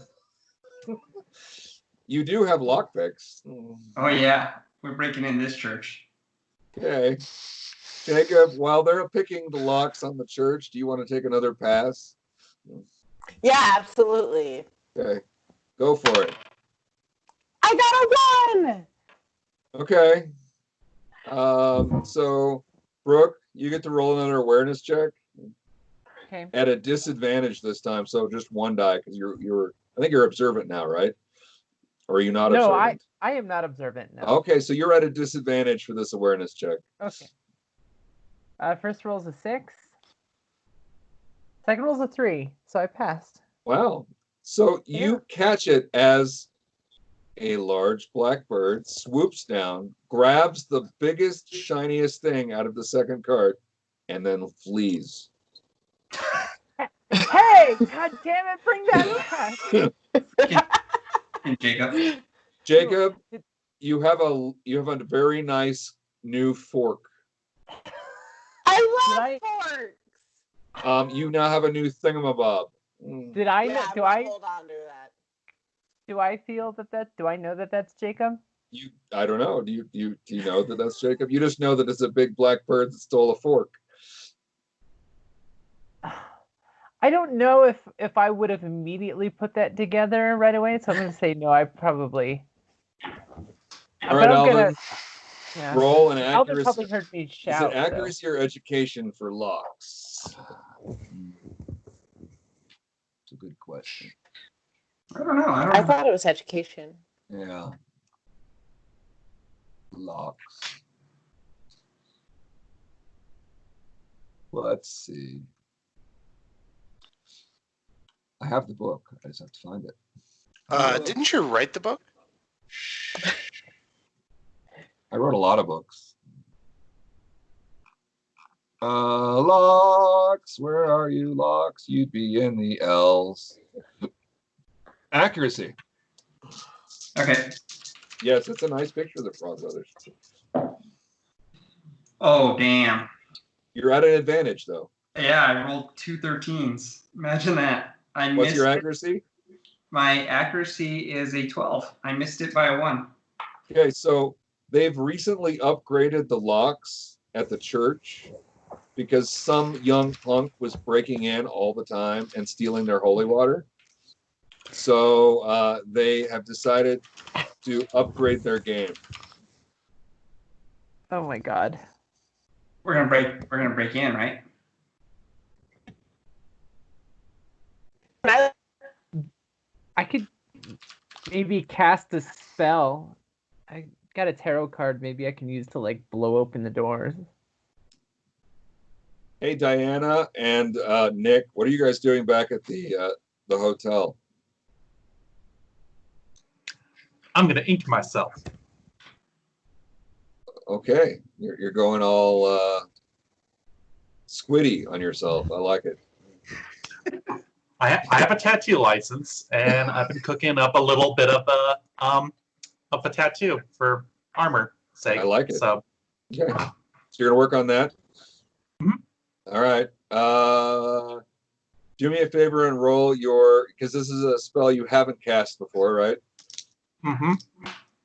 You do have lockpicks. Oh, yeah. We're breaking in this church. Okay. Jacob, while they're picking the locks on the church, do you want to take another pass? Yeah, absolutely. Okay. Go for it. I got a 1! Okay. So, Brooke, you get to roll another awareness check. Okay. At a disadvantage this time, so just one die, because you're I think you're observant now, right? Or are you not observant? No, I am not observant now. Okay, so you're at a disadvantage for this awareness check. Okay. First roll's a 6. Second roll's a 3, so I passed. Wow. So you catch it as a large black bird swoops down, grabs the biggest, shiniest thing out of the second cart, and then flees. Hey! God damn it! Bring that back! And Jacob. Jacob, you have a very nice new fork. I love forks. You now have a new thingamabob. Did I know? Yeah, hold on to that. Do I feel that? Do I know that that's Jacob? I don't know. Do you know that that's Jacob? You just know that it's a big black bird that stole a fork. I don't know if I would have immediately put that together right away, so I'm going to say no. I probably. All right, Alvin. Yeah. Roll an Alvin accuracy. probably heard me shout. Is it accuracy or education for locks? It's a good question. I don't know. I thought it was education. Yeah. Locks. Let's see. I have the book. I just have to find it. Didn't you write the book? I wrote a lot of books. Locks, where are you, Locks? You'd be in the L's. Accuracy. Okay. Yes, it's a nice picture of the Frog Brothers. Oh, damn. You're at an advantage, though. Yeah, I rolled 2 13s. Imagine that. What's your accuracy? My accuracy is a 12. I missed it by a 1. Okay, so they've recently upgraded the locks at the church because some young punk was breaking in all the time and stealing their holy water. So they have decided to upgrade their game. Oh my god. We're gonna break in, right? I could maybe cast a spell. I got a tarot card maybe I can use to like blow open the doors. Hey, Diana and Nick, what are you guys doing back at the hotel? I'm gonna ink myself. Okay, you're going all squiddy on yourself. I like it. I have a tattoo license, and I've been cooking up a little bit of a tattoo for armor sake. I like it. So, okay, so you're gonna work on that. Mm-hmm. All right. Do me a favor and roll your, because this is a spell you haven't cast before, right? Mm-hmm.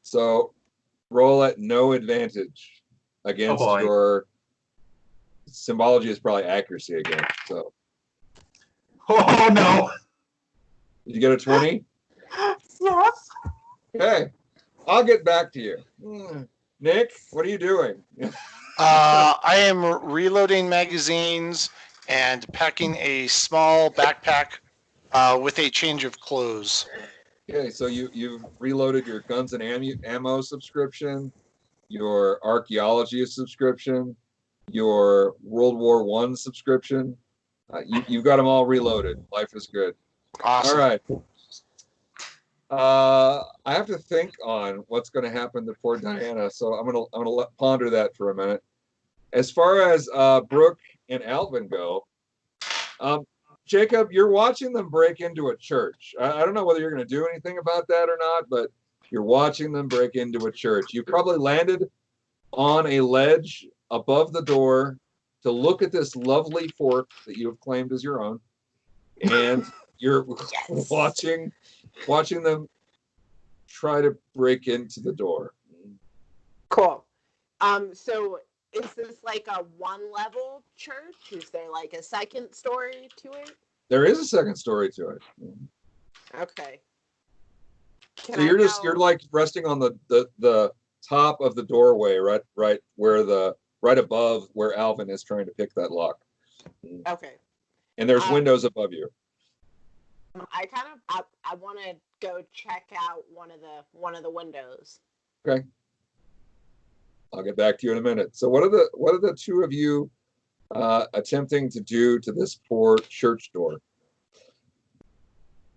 So roll at no advantage against boy. your symbology is probably accuracy again. So Oh no! did you get a 20? Yes. Okay, I'll get back to you. Nick, what are you doing? I am reloading magazines and packing a small backpack with a change of clothes. Okay, so you've reloaded your guns and ammo subscription, your archaeology subscription, your World War I subscription. You've got them all reloaded. Life is good. Awesome. All right. I have to think on what's going to happen to poor Diana, so I'm gonna ponder that for a minute. As far as Brooke and Alvin go, Jacob, you're watching them break into a church. I don't know whether you're going to do anything about that or not, but you're watching them break into a church. You probably landed on a ledge above the door to look at this lovely fork that you have claimed as your own, and you're watching them try to break into the door. Cool. So is this like a one-level church? Is there like a second story to it? There is a second story to it. Okay. So you're like resting on the top of the doorway, right above where Alvin is trying to pick that lock. Okay. And there's windows above you. I want to go check out one of the windows. Okay. I'll get back to you in a minute. So what are the two of you attempting to do to this poor church door?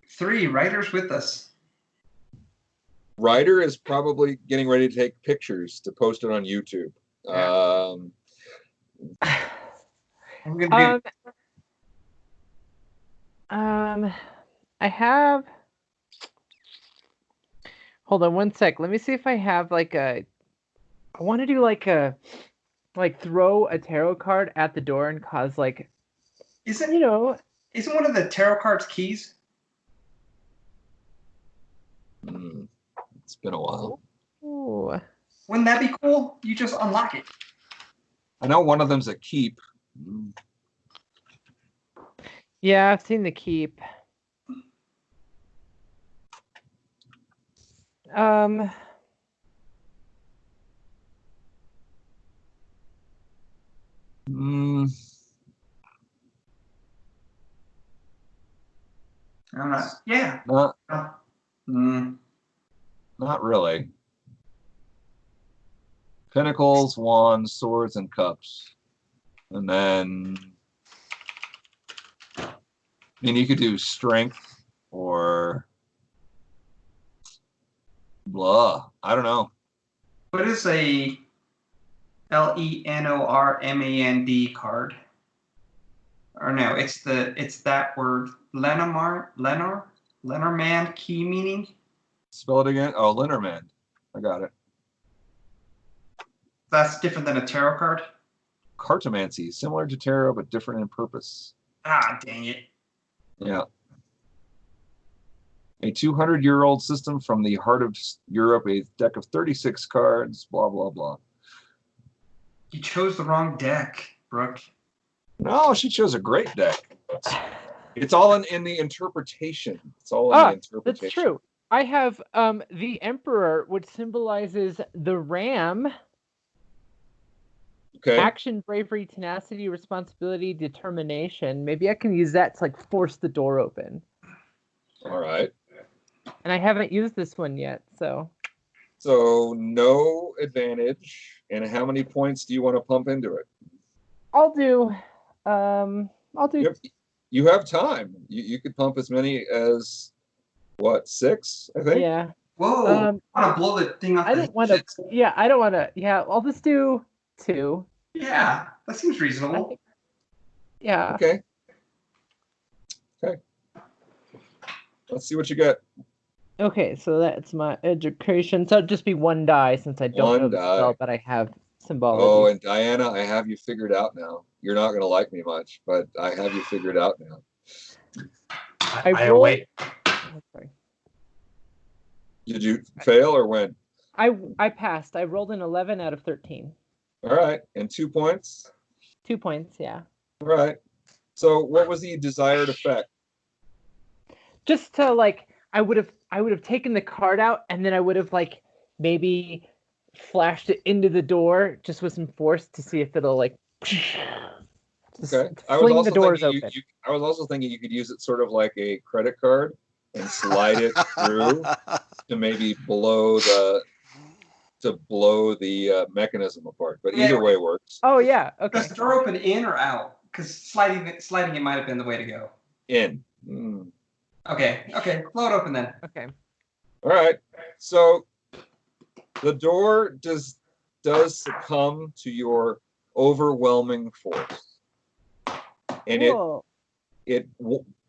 3 Ryder's with us. Ryder is probably getting ready to take pictures to post it on YouTube. I'm gonna do. I have. Hold on one sec. Let me see if I have like a. I want to do like throw a tarot card at the door and cause like. Isn't Isn't one of the tarot cards keys? It's been a while. Ooh. Wouldn't that be cool? You just unlock it. I know one of them's a keep. Yeah, I've seen the keep. I'm not. Yeah. Not really. Pentacles, wands, swords, and cups. And then, I mean, you could do strength or blah. I don't know. What is a Lenormand card? Or no, it's that word. Lenormand key meaning? Spell it again. Oh, Lenormand. I got it. That's different than a tarot card? Cartomancy, similar to tarot, but different in purpose. Ah, dang it. Yeah. A 200-year-old system from the heart of Europe, a deck of 36 cards, blah, blah, blah. You chose the wrong deck, Brooke. No, she chose a great deck. It's all in the interpretation. It's all in the interpretation. That's true. I have the Emperor, which symbolizes the ram. Okay. Action, bravery, tenacity, responsibility, determination. Maybe I can use that to like force the door open. All right. And I haven't used this one yet, so. So no advantage. And how many points do you want to pump into it? I'll do. You have time. You could pump as many as what, 6? I think. Yeah. Whoa! I want to blow the thing off. I don't want to. Yeah, I don't want to. Yeah, I'll just do 2. Yeah, that seems reasonable. Yeah. Okay. Let's see what you get. Okay, so that's my education. So it'd just be 1 die since I don't know the spell, but I have symbology. Oh, and Diana, I have you figured out now. You're not going to like me much, but I have you figured out now. I rolled- await. Oh, sorry. Did you fail or win? I passed. I rolled an 11 out of 13. All right, and 2 points. 2 points, yeah. All right. So, what was the desired effect? Just to like, I would have taken the card out, and then I would have like maybe flashed it into the door just with some force to see if it'll like. Just Okay. fling the doors open. I was also thinking you could use it sort of like a credit card and slide it through to maybe blow the mechanism apart. But either way works. Oh yeah. Okay. Does the door open in or out? Because sliding it might have been the way to go. In. Okay. Blow it open then. Okay. All right. So the door does succumb to your overwhelming force, and Cool.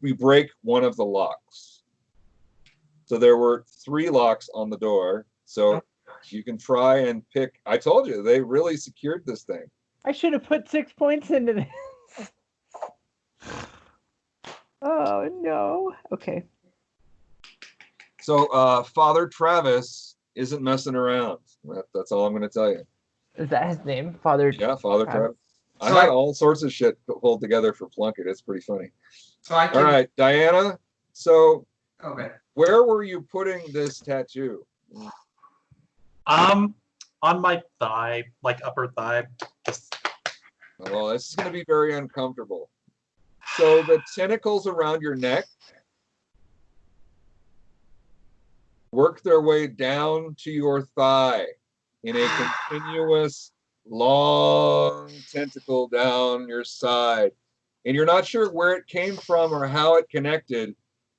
we break one of the locks. So there were 3 locks on the door. So you can try and pick. I told you they really secured this thing. I should have put 6 points into this. Oh no. Okay. So Father Travis isn't messing around. That's all I'm going to tell you. Is that his name, Father? Yeah, Father Travis. I So had all sorts of shit pulled together for Plunkett. It's pretty funny. So I can. All right, Diana. So Okay. where were you putting this tattoo? On my thigh, like upper thigh. Just Oh, this is going to be very uncomfortable. So the tentacles around your neck work their way down to your thigh in a continuous long tentacle down your side. And you're not sure where it came from or how it connected,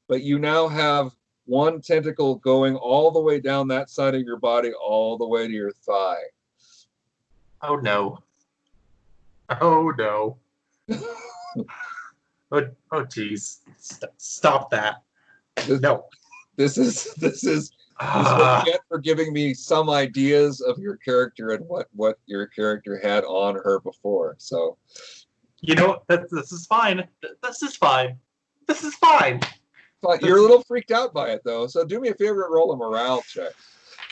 but you now have one tentacle going all the way down that side of your body, all the way to your thigh. oh no. Oh no. Oh geez. Stop that. No. This is what you get for giving me some ideas of your character and what your character had on her before. So, You know, this is fine. This is fine. This is fine. but you're a little freaked out by it though. So do me a favor and roll a morale check.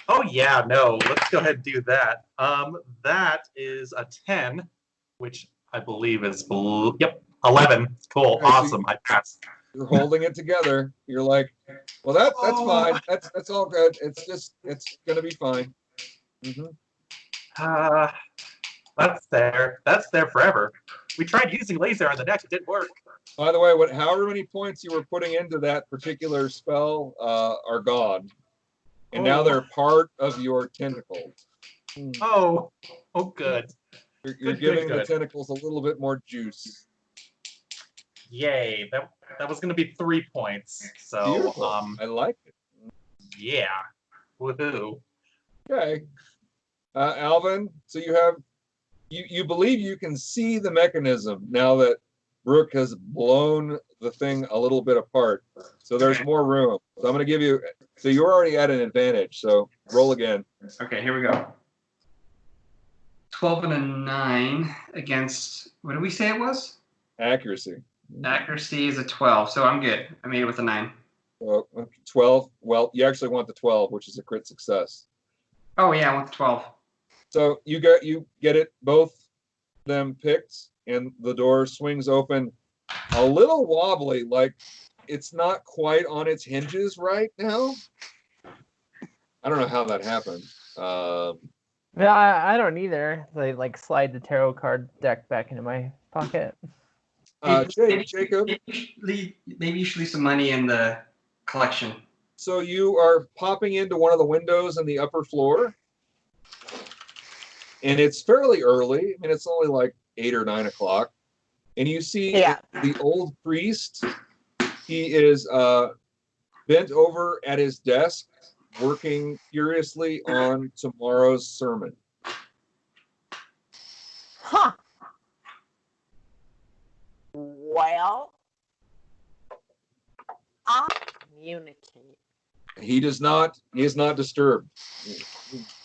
Oh yeah, no. Let's go ahead and do that. That is a 10, which I believe is 11. Cool. Okay, so Awesome. I passed. You're holding it together. You're like, well, that's fine. That's all good. It's gonna be fine. That's there. That's there forever. We tried using laser on the neck. It didn't work. By the way, however many points you were putting into that particular spell are gone, and now they're part of your tentacles. Oh good. You're Good, giving the good. tentacles a little bit more juice. Yay. That was going to be 3 points. So, Beautiful. I like it. yeah. Woohoo. Okay, Alvin. So you believe you can see the mechanism now that Brooke has blown the thing a little bit apart. So there's more room. So I'm going to give you. So you're already at an advantage. So roll again. Okay, here we go. 12 and a 9 against, what did we say it was? Accuracy. Accuracy is a 12, so I'm good. I made it with a 9. Well, 12. Well, you actually want the 12, which is a crit success. Oh yeah, I want the 12. So you get it both them picked, and the door swings open a little wobbly, like it's not quite on its hinges right now. I don't know how that happened. Yeah, I don't either. They like slide the tarot card deck back into my pocket. Jacob. Maybe you should leave some money in the collection. So you are popping into one of the windows in the upper floor, and it's fairly early. I mean, it's only like 8 or 9 o'clock, and you see the old priest. He is bent over at his desk, working furiously on tomorrow's sermon. Huh. Well, I'll communicate. He is not disturbed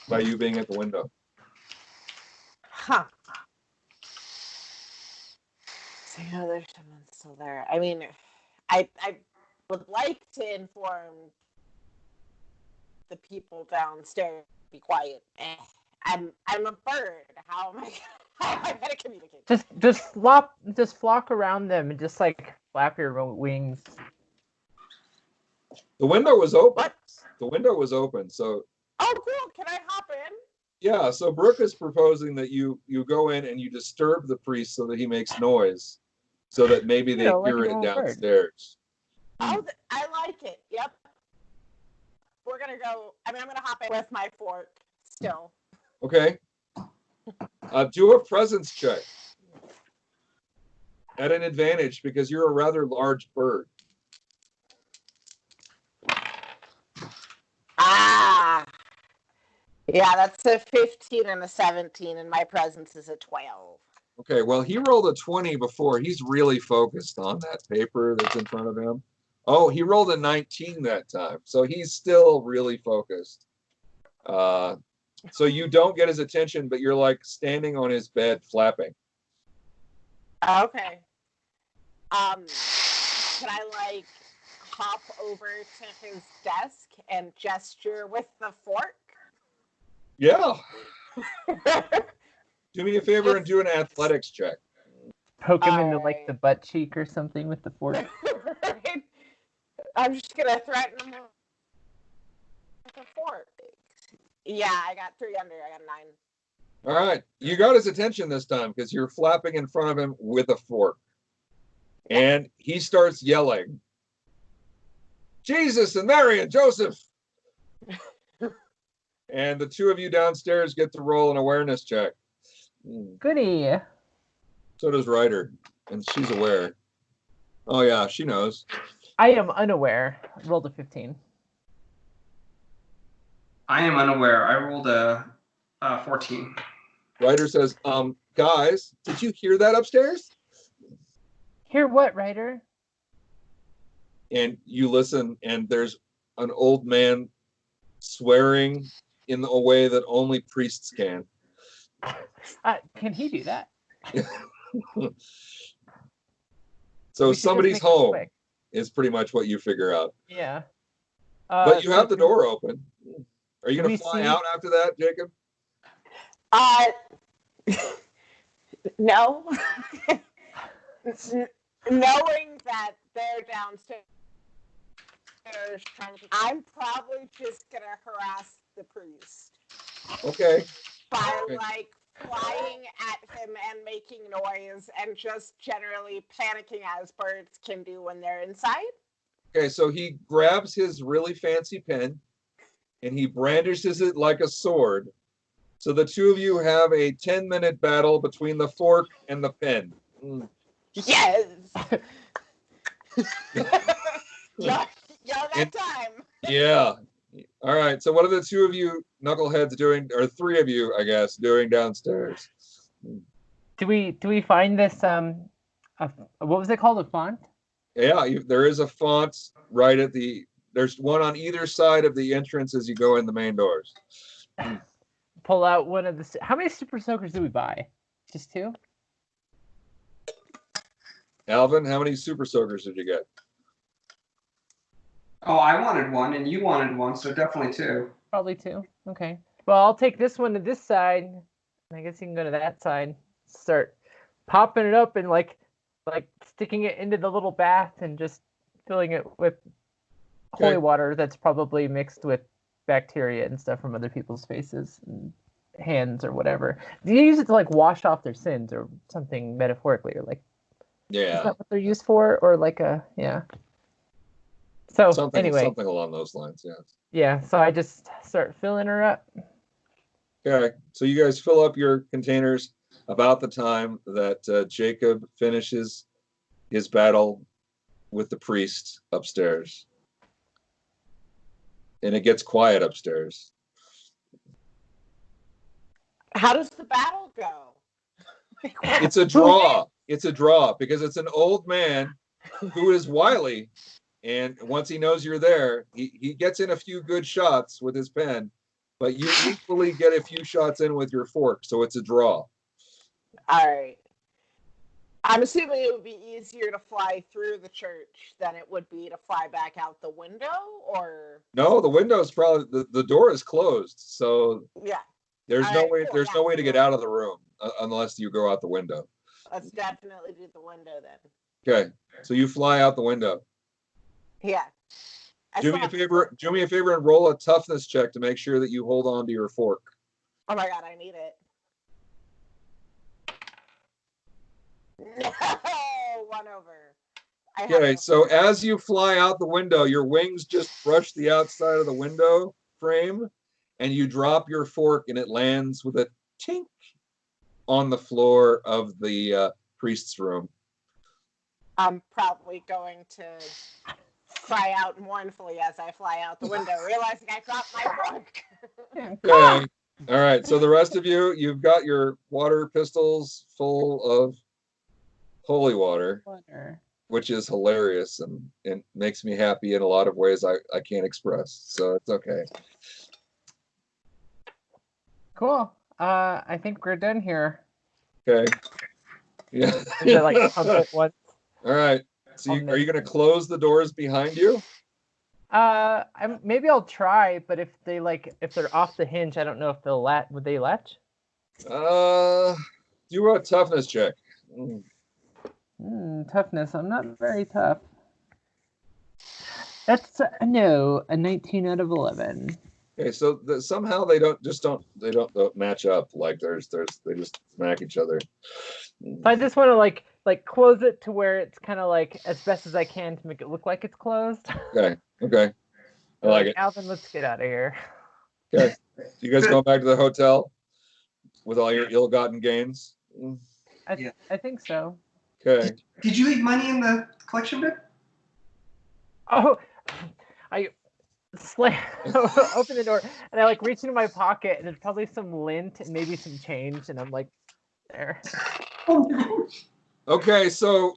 by you being at the window. Huh. So there's someone still there. I mean, I would like to inform the people downstairs to be quiet. I'm a bird. How am I gonna communicate? Just flock around them and just like flap your wings. The window was open. What? The window was open. So Oh, cool. Can I hop in? yeah. So Brooke is proposing that you go in and you disturb the priest so that he makes noise, so that maybe they like hear a it normal bird. downstairs. Oh, I like it. Yep. We're gonna go. I mean, I'm gonna hop in with my fork still. Okay. Do a presence check at an advantage because you're a rather large bird. Ah. Yeah, that's a 15 and a 17, and my presence is a 12. Okay, well, he rolled a 20 before. He's really focused on that paper that's in front of him. Oh, he rolled a 19 that time. So he's still really focused. So you don't get his attention, but you're like standing on his bed flapping. Okay. Can I like hop over to his desk and gesture with the fork? Yeah. Do me a favor and do an athletics check. Poke him into like the butt cheek or something with the fork. Right. I'm just gonna threaten him with a fork. Yeah, I got 3 under. I got a 9. All right. You got his attention this time because you're flapping in front of him with a fork. And he starts yelling, Jesus and Mary and Joseph. And the two of you downstairs get to roll an awareness check. Goody. So does Ryder. And she's aware. Oh, yeah, she knows. I am unaware. Rolled a 15. I am unaware. I rolled a 14. Ryder says, guys, did you hear that upstairs? Hear what, Ryder? And you listen, and there's an old man swearing in a way that only priests can. Can he do that? So We should somebody's just make this home quick. is pretty much what you figure out. Yeah. But you have the door open. Are you do going we to fly see- out after that, Jacob? No. Knowing that they're downstairs, I'm probably just gonna harass the priest Okay. by Okay. like flying at him and making noise and just generally panicking as birds can do when they're inside. Okay, so he grabs his really fancy pen and he brandishes it like a sword. So the two of you have a 10-minute battle between the fork and the pen. Yes. Y'all got time. Yeah. All right. So what are the two of you knuckleheads doing, or 3 of you, I guess, doing downstairs? Do we find this what was it called? A font? Yeah, there is a font right at there's one on either side of the entrance as you go in the main doors. Pull out one of the. How many super soakers do we buy? Just 2? Alvin, how many super soakers did you get? Oh, I wanted one and you wanted one, so definitely 2. Probably 2. Okay. Well, I'll take this one to this side. I guess you can go to that side. Start popping it up and like sticking it into the little bath and just filling it with holy Okay. water that's probably mixed with bacteria and stuff from other people's faces and hands or whatever. Do you use it to like wash off their sins or something metaphorically, or like is Yeah. that what they're used for, or like so Something anyway, along those lines, yeah. yeah, so I just start filling her up. Okay, so you guys fill up your containers about the time that Jacob finishes his battle with the priest upstairs. And it gets quiet upstairs. How does the battle go? It's a draw. It's a draw because it's an old man who is wily. And once he knows you're there, he gets in a few good shots with his pen, but you equally get a few shots in with your fork. So it's a draw. All right. I'm assuming it would be easier to fly through the church than it would be to fly back out the window, or No, the window is probably the door is closed, so yeah. there's All no right, way. cool, There's yeah, no way to so get out of the room unless you go out the window. Let's definitely do the window then. Okay, so you fly out the window. Yeah. Do me a favor. Do me a favor and roll a toughness check to make sure that you hold on to your fork. Oh my god, I need it. No, 1 over. Okay, so as you fly out the window, your wings just brush the outside of the window frame, and you drop your fork, and it lands with a tink on the floor of the priest's room. I'm probably going to cry out mournfully as I fly out the window, realizing I dropped my fork. Okay. All right. So the rest of you, you've got your water pistols full of holy water, which is hilarious and makes me happy in a lot of ways I can't express. So it's okay. Cool. I think we're done here. Okay. Yeah. Is it like pump it once? All right. So are you going to close the doors behind you? Maybe I'll try, but if they're off the hinge, I don't know if they'll would they latch? Do a toughness check. Toughness. I'm not very tough. That's a 19 out of 11. Okay, so somehow they don't match up. Like they just smack each other. So I just want to like close it to where it's kind of like as best as I can to make it look like it's closed. Okay. I like it. Alvin, let's get out of here. Okay. You guys going back to the hotel with all your ill-gotten gains? I think so. Okay. Did you leave money in the collection bin? Oh, I open the door and I like reach into my pocket and there's probably some lint and maybe some change and I'm like, there. Okay, so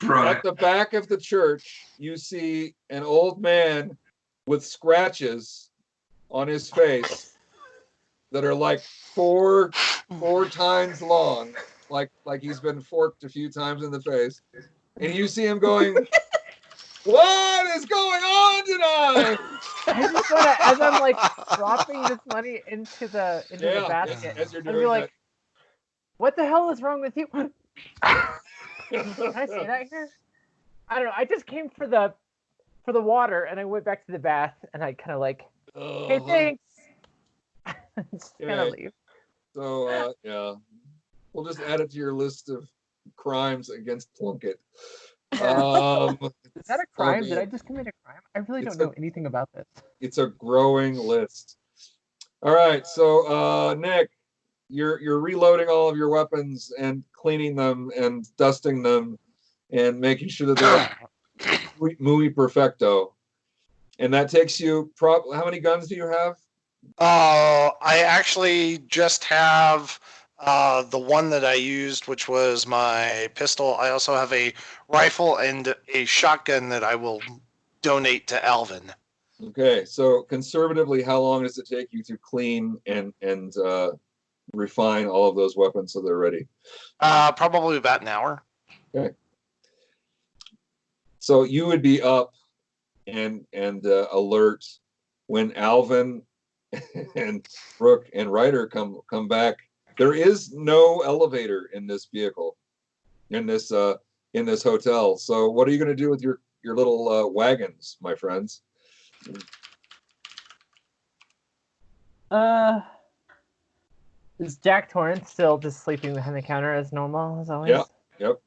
at the back of the church, you see an old man with scratches on his face that are like four times long, like he's been forked a few times in the face, and you see him going, "What is going on tonight?" I just want to, as I'm like dropping this money into the basket, as you're I'd be doing like, that. "What the hell is wrong with you?" Can I say that here? I don't know. I just came for the water, and I went back to the bath, and I kind of like, "Hey, thanks." Just kind of leave. So we'll just add it to your list of crimes against Plunkett. Is that a crime? Did I just commit a crime? I really don't know anything about this. It's a growing list. All right, so Nick, you're reloading all of your weapons and cleaning them and dusting them and making sure that they're muy perfecto. And that takes you how many guns do you have? I actually just have the one that I used, which was my pistol. I also have a rifle and a shotgun that I will donate to Alvin. Okay, so conservatively, how long does it take you to clean and refine all of those weapons so they're ready? Probably about an hour. Okay. So you would be up and alert when Alvin and Brooke and Ryder come back. There is no elevator in this vehicle, in this hotel. So what are you going to do with your little wagons, my friends? Is Jack Torrance still just sleeping behind the counter as normal as always? Yeah. Yep.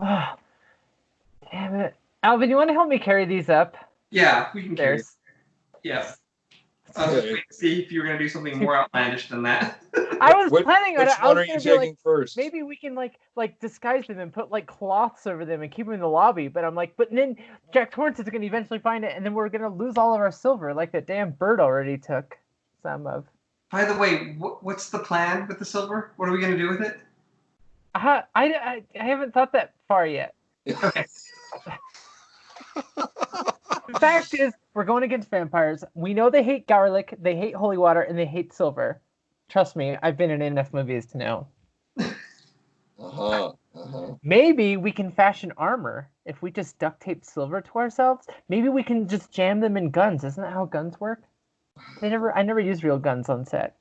Oh, damn it. Alvin, you want to help me carry these up? Yeah, we can carry. There's. Yeah. I was waiting to see if you were going to do something more outlandish than that. I was planning on it. Which I one was are you gonna be taking like, first? maybe we can like disguise them and put like cloths over them and keep them in the lobby. But I'm like, but then Jack Torrance is gonna eventually find it, and then we're gonna lose all of our silver, like that damn bird already took some of. By the way, what's the plan with the silver? What are we going to do with it? I haven't thought that far yet. Okay. The fact is, we're going against vampires. We know they hate garlic, they hate holy water, and they hate silver. Trust me, I've been in enough movies to know. Maybe we can fashion armor if we just duct tape silver to ourselves. Maybe we can just jam them in guns. Isn't that how guns work? I never used real guns on set.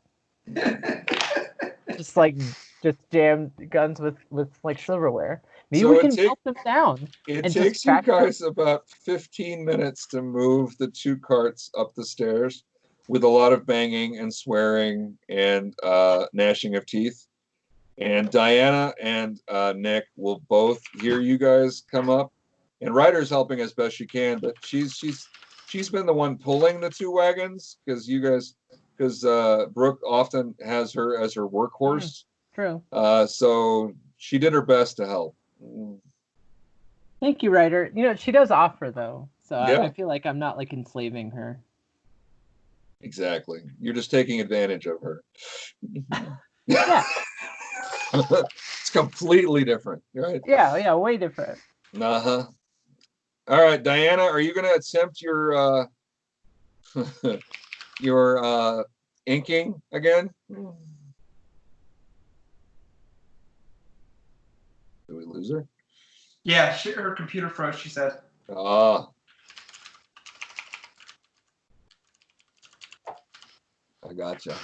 just jam guns with like silverware. Maybe we can melt them down. It takes you guys about 15 minutes to move the 2 carts up the stairs with a lot of banging and swearing and gnashing of teeth. And Diana and Nick will both hear you guys come up. And Ryder's helping as best she can, but she's been the one pulling the 2 wagons because Brooke often has her as her workhorse. True. So she did her best to help. Thank you, Ryder. You know, she does offer though, so Yeah. I feel like I'm not like enslaving her. Exactly. You're just taking advantage of her. Yeah. It's completely different, right? Yeah, way different. Uh-huh. All right, Diana, are you going to attempt your your inking again? Did we lose her? Yeah, her computer froze, she said. Ah. I gotcha.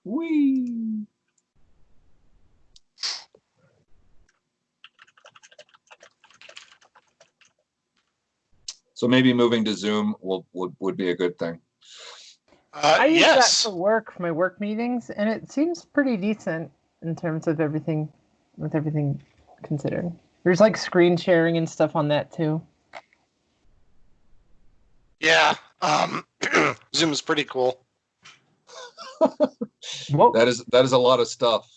Whee! So maybe moving to Zoom would be a good thing. I use that Yes. for work, for my work meetings, and it seems pretty decent in terms of everything, with everything considered. There's like screen sharing and stuff on that too. Yeah. Zoom is pretty cool. Whoa, That is a lot of stuff.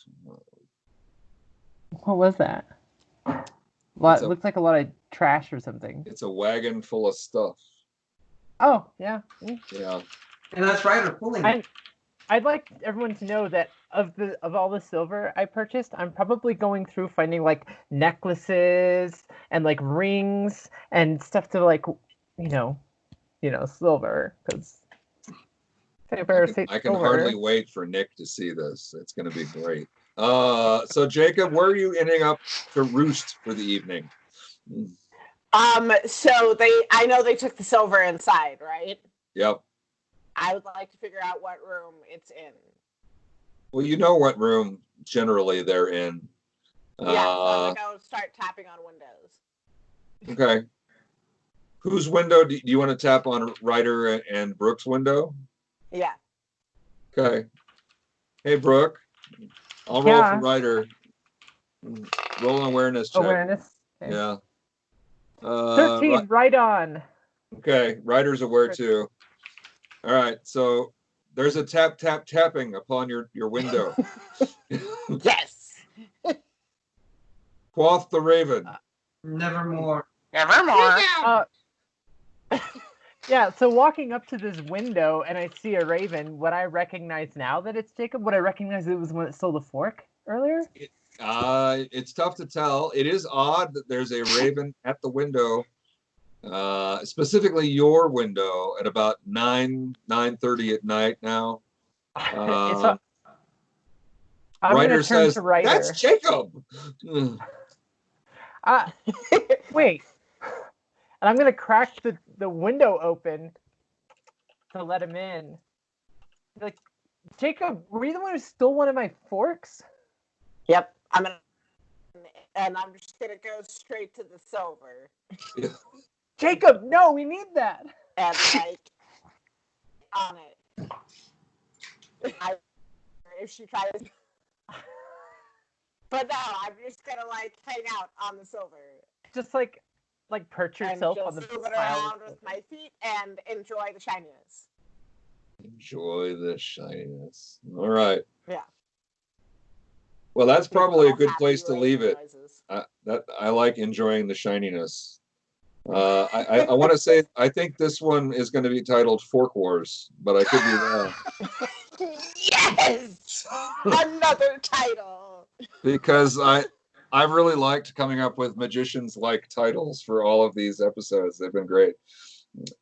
what was that? Looks like a lot of trash or something. It's a wagon full of stuff. Oh, yeah. Yeah. And that's Ryder pulling it. I'd like everyone to know that of all the silver I purchased, I'm probably going through finding like necklaces and like rings and stuff to like, silver, because I can hardly wait for Nick to see this. It's going to be great. So Jacob, where are you ending up to roost for the evening? So I know they took the silver inside, right? Yep. I would like to figure out what room it's in. Well, you know what room generally they're in. Yeah, so I'm gonna go start tapping on windows. Okay. Whose window do you want to tap on? Ryder and Brooke's window? Yeah. Okay. Hey, Brooke. I'll roll for Ryder. Roll an awareness check. Awareness. Okay. Yeah. 13, right on. Okay, Ryder's aware too. All right, so there's a tapping upon your window. Yes. Quoth the raven. Nevermore. Nevermore. Yeah, so walking up to this window and I see a raven, would I recognize now that it's Jacob? Would I recognize it was when it stole the fork earlier? It's tough to tell. It is odd that there's a raven at the window, specifically your window at about 9:30 at night now. Ryder says, "That's Jacob." Wait. And I'm going to crack the window open to let him in. Like, Jacob, were you the one who stole one of my forks? Yep. I'm just gonna go straight to the silver. Yeah. Jacob, no, we need that. And like on it. If she tries. But no, I'm just gonna like hang out on the silver. Just like perch yourself on the move it pile. around with my feet and enjoy the shininess. Enjoy the shininess. All right. Yeah. Well, that's probably a good place to Happy leave it. noises. I like enjoying the shininess. I want to say I think this one is going to be titled Fork Wars, but I could be wrong. Yes, another title. Because I've really liked coming up with magicians-like titles for all of these episodes. They've been great.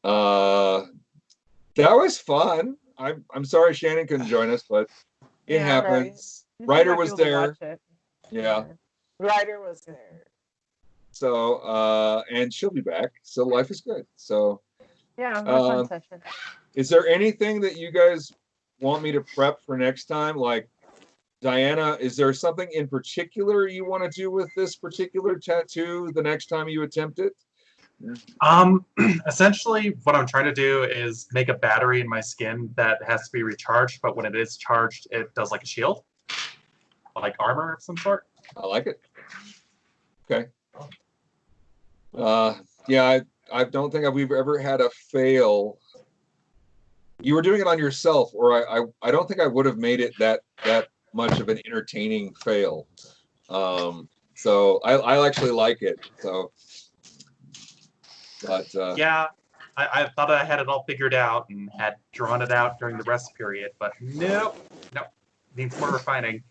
That was fun. I'm sorry Shannon couldn't join us, but it Yeah, happens. Just Ryder not was able to there. watch it. Yeah. Ryder was there. So and she'll be back. So life is good. So Yeah, it was a fun Um, session. is there anything that you guys want me to prep for next time? Like, Diana, is there something in particular you want to do with this particular tattoo the next time you attempt it? Essentially, what I'm trying to do is make a battery in my skin that has to be recharged, but when it is charged, it does like a shield, like armor of some sort. I like it. Okay. Yeah, I don't think we've ever had a fail. You were doing it on yourself, or I don't think I would have made it that much of an entertaining fail. So I actually like it. So, but Yeah, I thought I had it all figured out and had drawn it out during the rest period, but nope, needs more refining.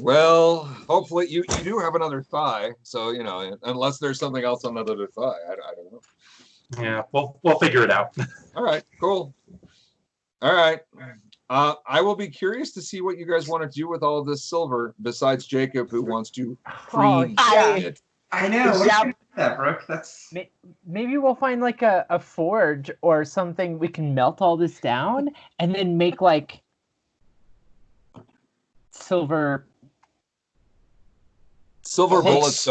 well, hopefully you do have another thigh. So unless there's something else on the other thigh, I don't know. Yeah, we'll figure it out. All right, cool. All right. I will be curious to see what you guys want to do with all of this silver, besides Jacob, who wants to free it. I know. What Yeah. is that, Brooke? That's Maybe we'll find like a forge or something we can melt all this down and then make like silver Silver Thanks.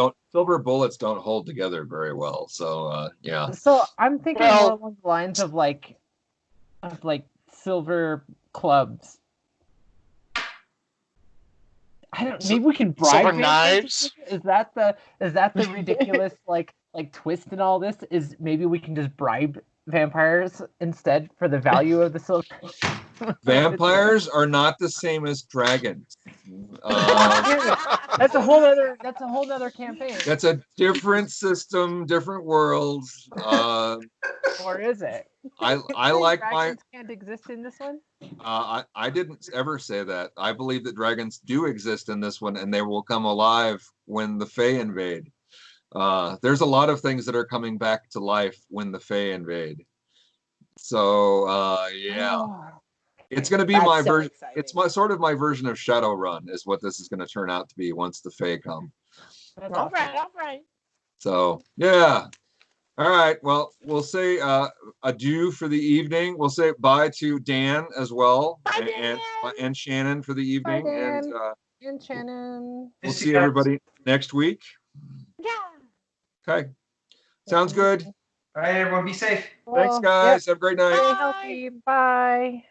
bullets don't hold together very well. So yeah. So I'm thinking Well- more along the lines of like silver clubs. I don't. Maybe we can bribe Silver vampires knives? with it? Is that the ridiculous like twist in all this? Is maybe we can just bribe vampires instead for the value of the silver? Vampires are not the same as dragons. That's a whole other campaign. That's a different system, different worlds. Or is it? I like my. Dragons can't exist in this one. I didn't ever say that. I believe that dragons do exist in this one, and they will come alive when the Fae invade. There's a lot of things that are coming back to life when the Fae invade. So yeah, Oh, it's going to be That's my so version. exciting. It's my version of Shadowrun is what this is going to turn out to be once the Fae come. that's all awesome. right, all right. So yeah. All right. Well, we'll say adieu for the evening. We'll say bye to Dan as well, Bye, and Shannon for the evening, Dan. and And Shannon. we'll see everybody next week. Yeah. Okay. Sounds good. all right. Everyone, be safe. Thanks, guys. Have a great night. Stay healthy. Bye.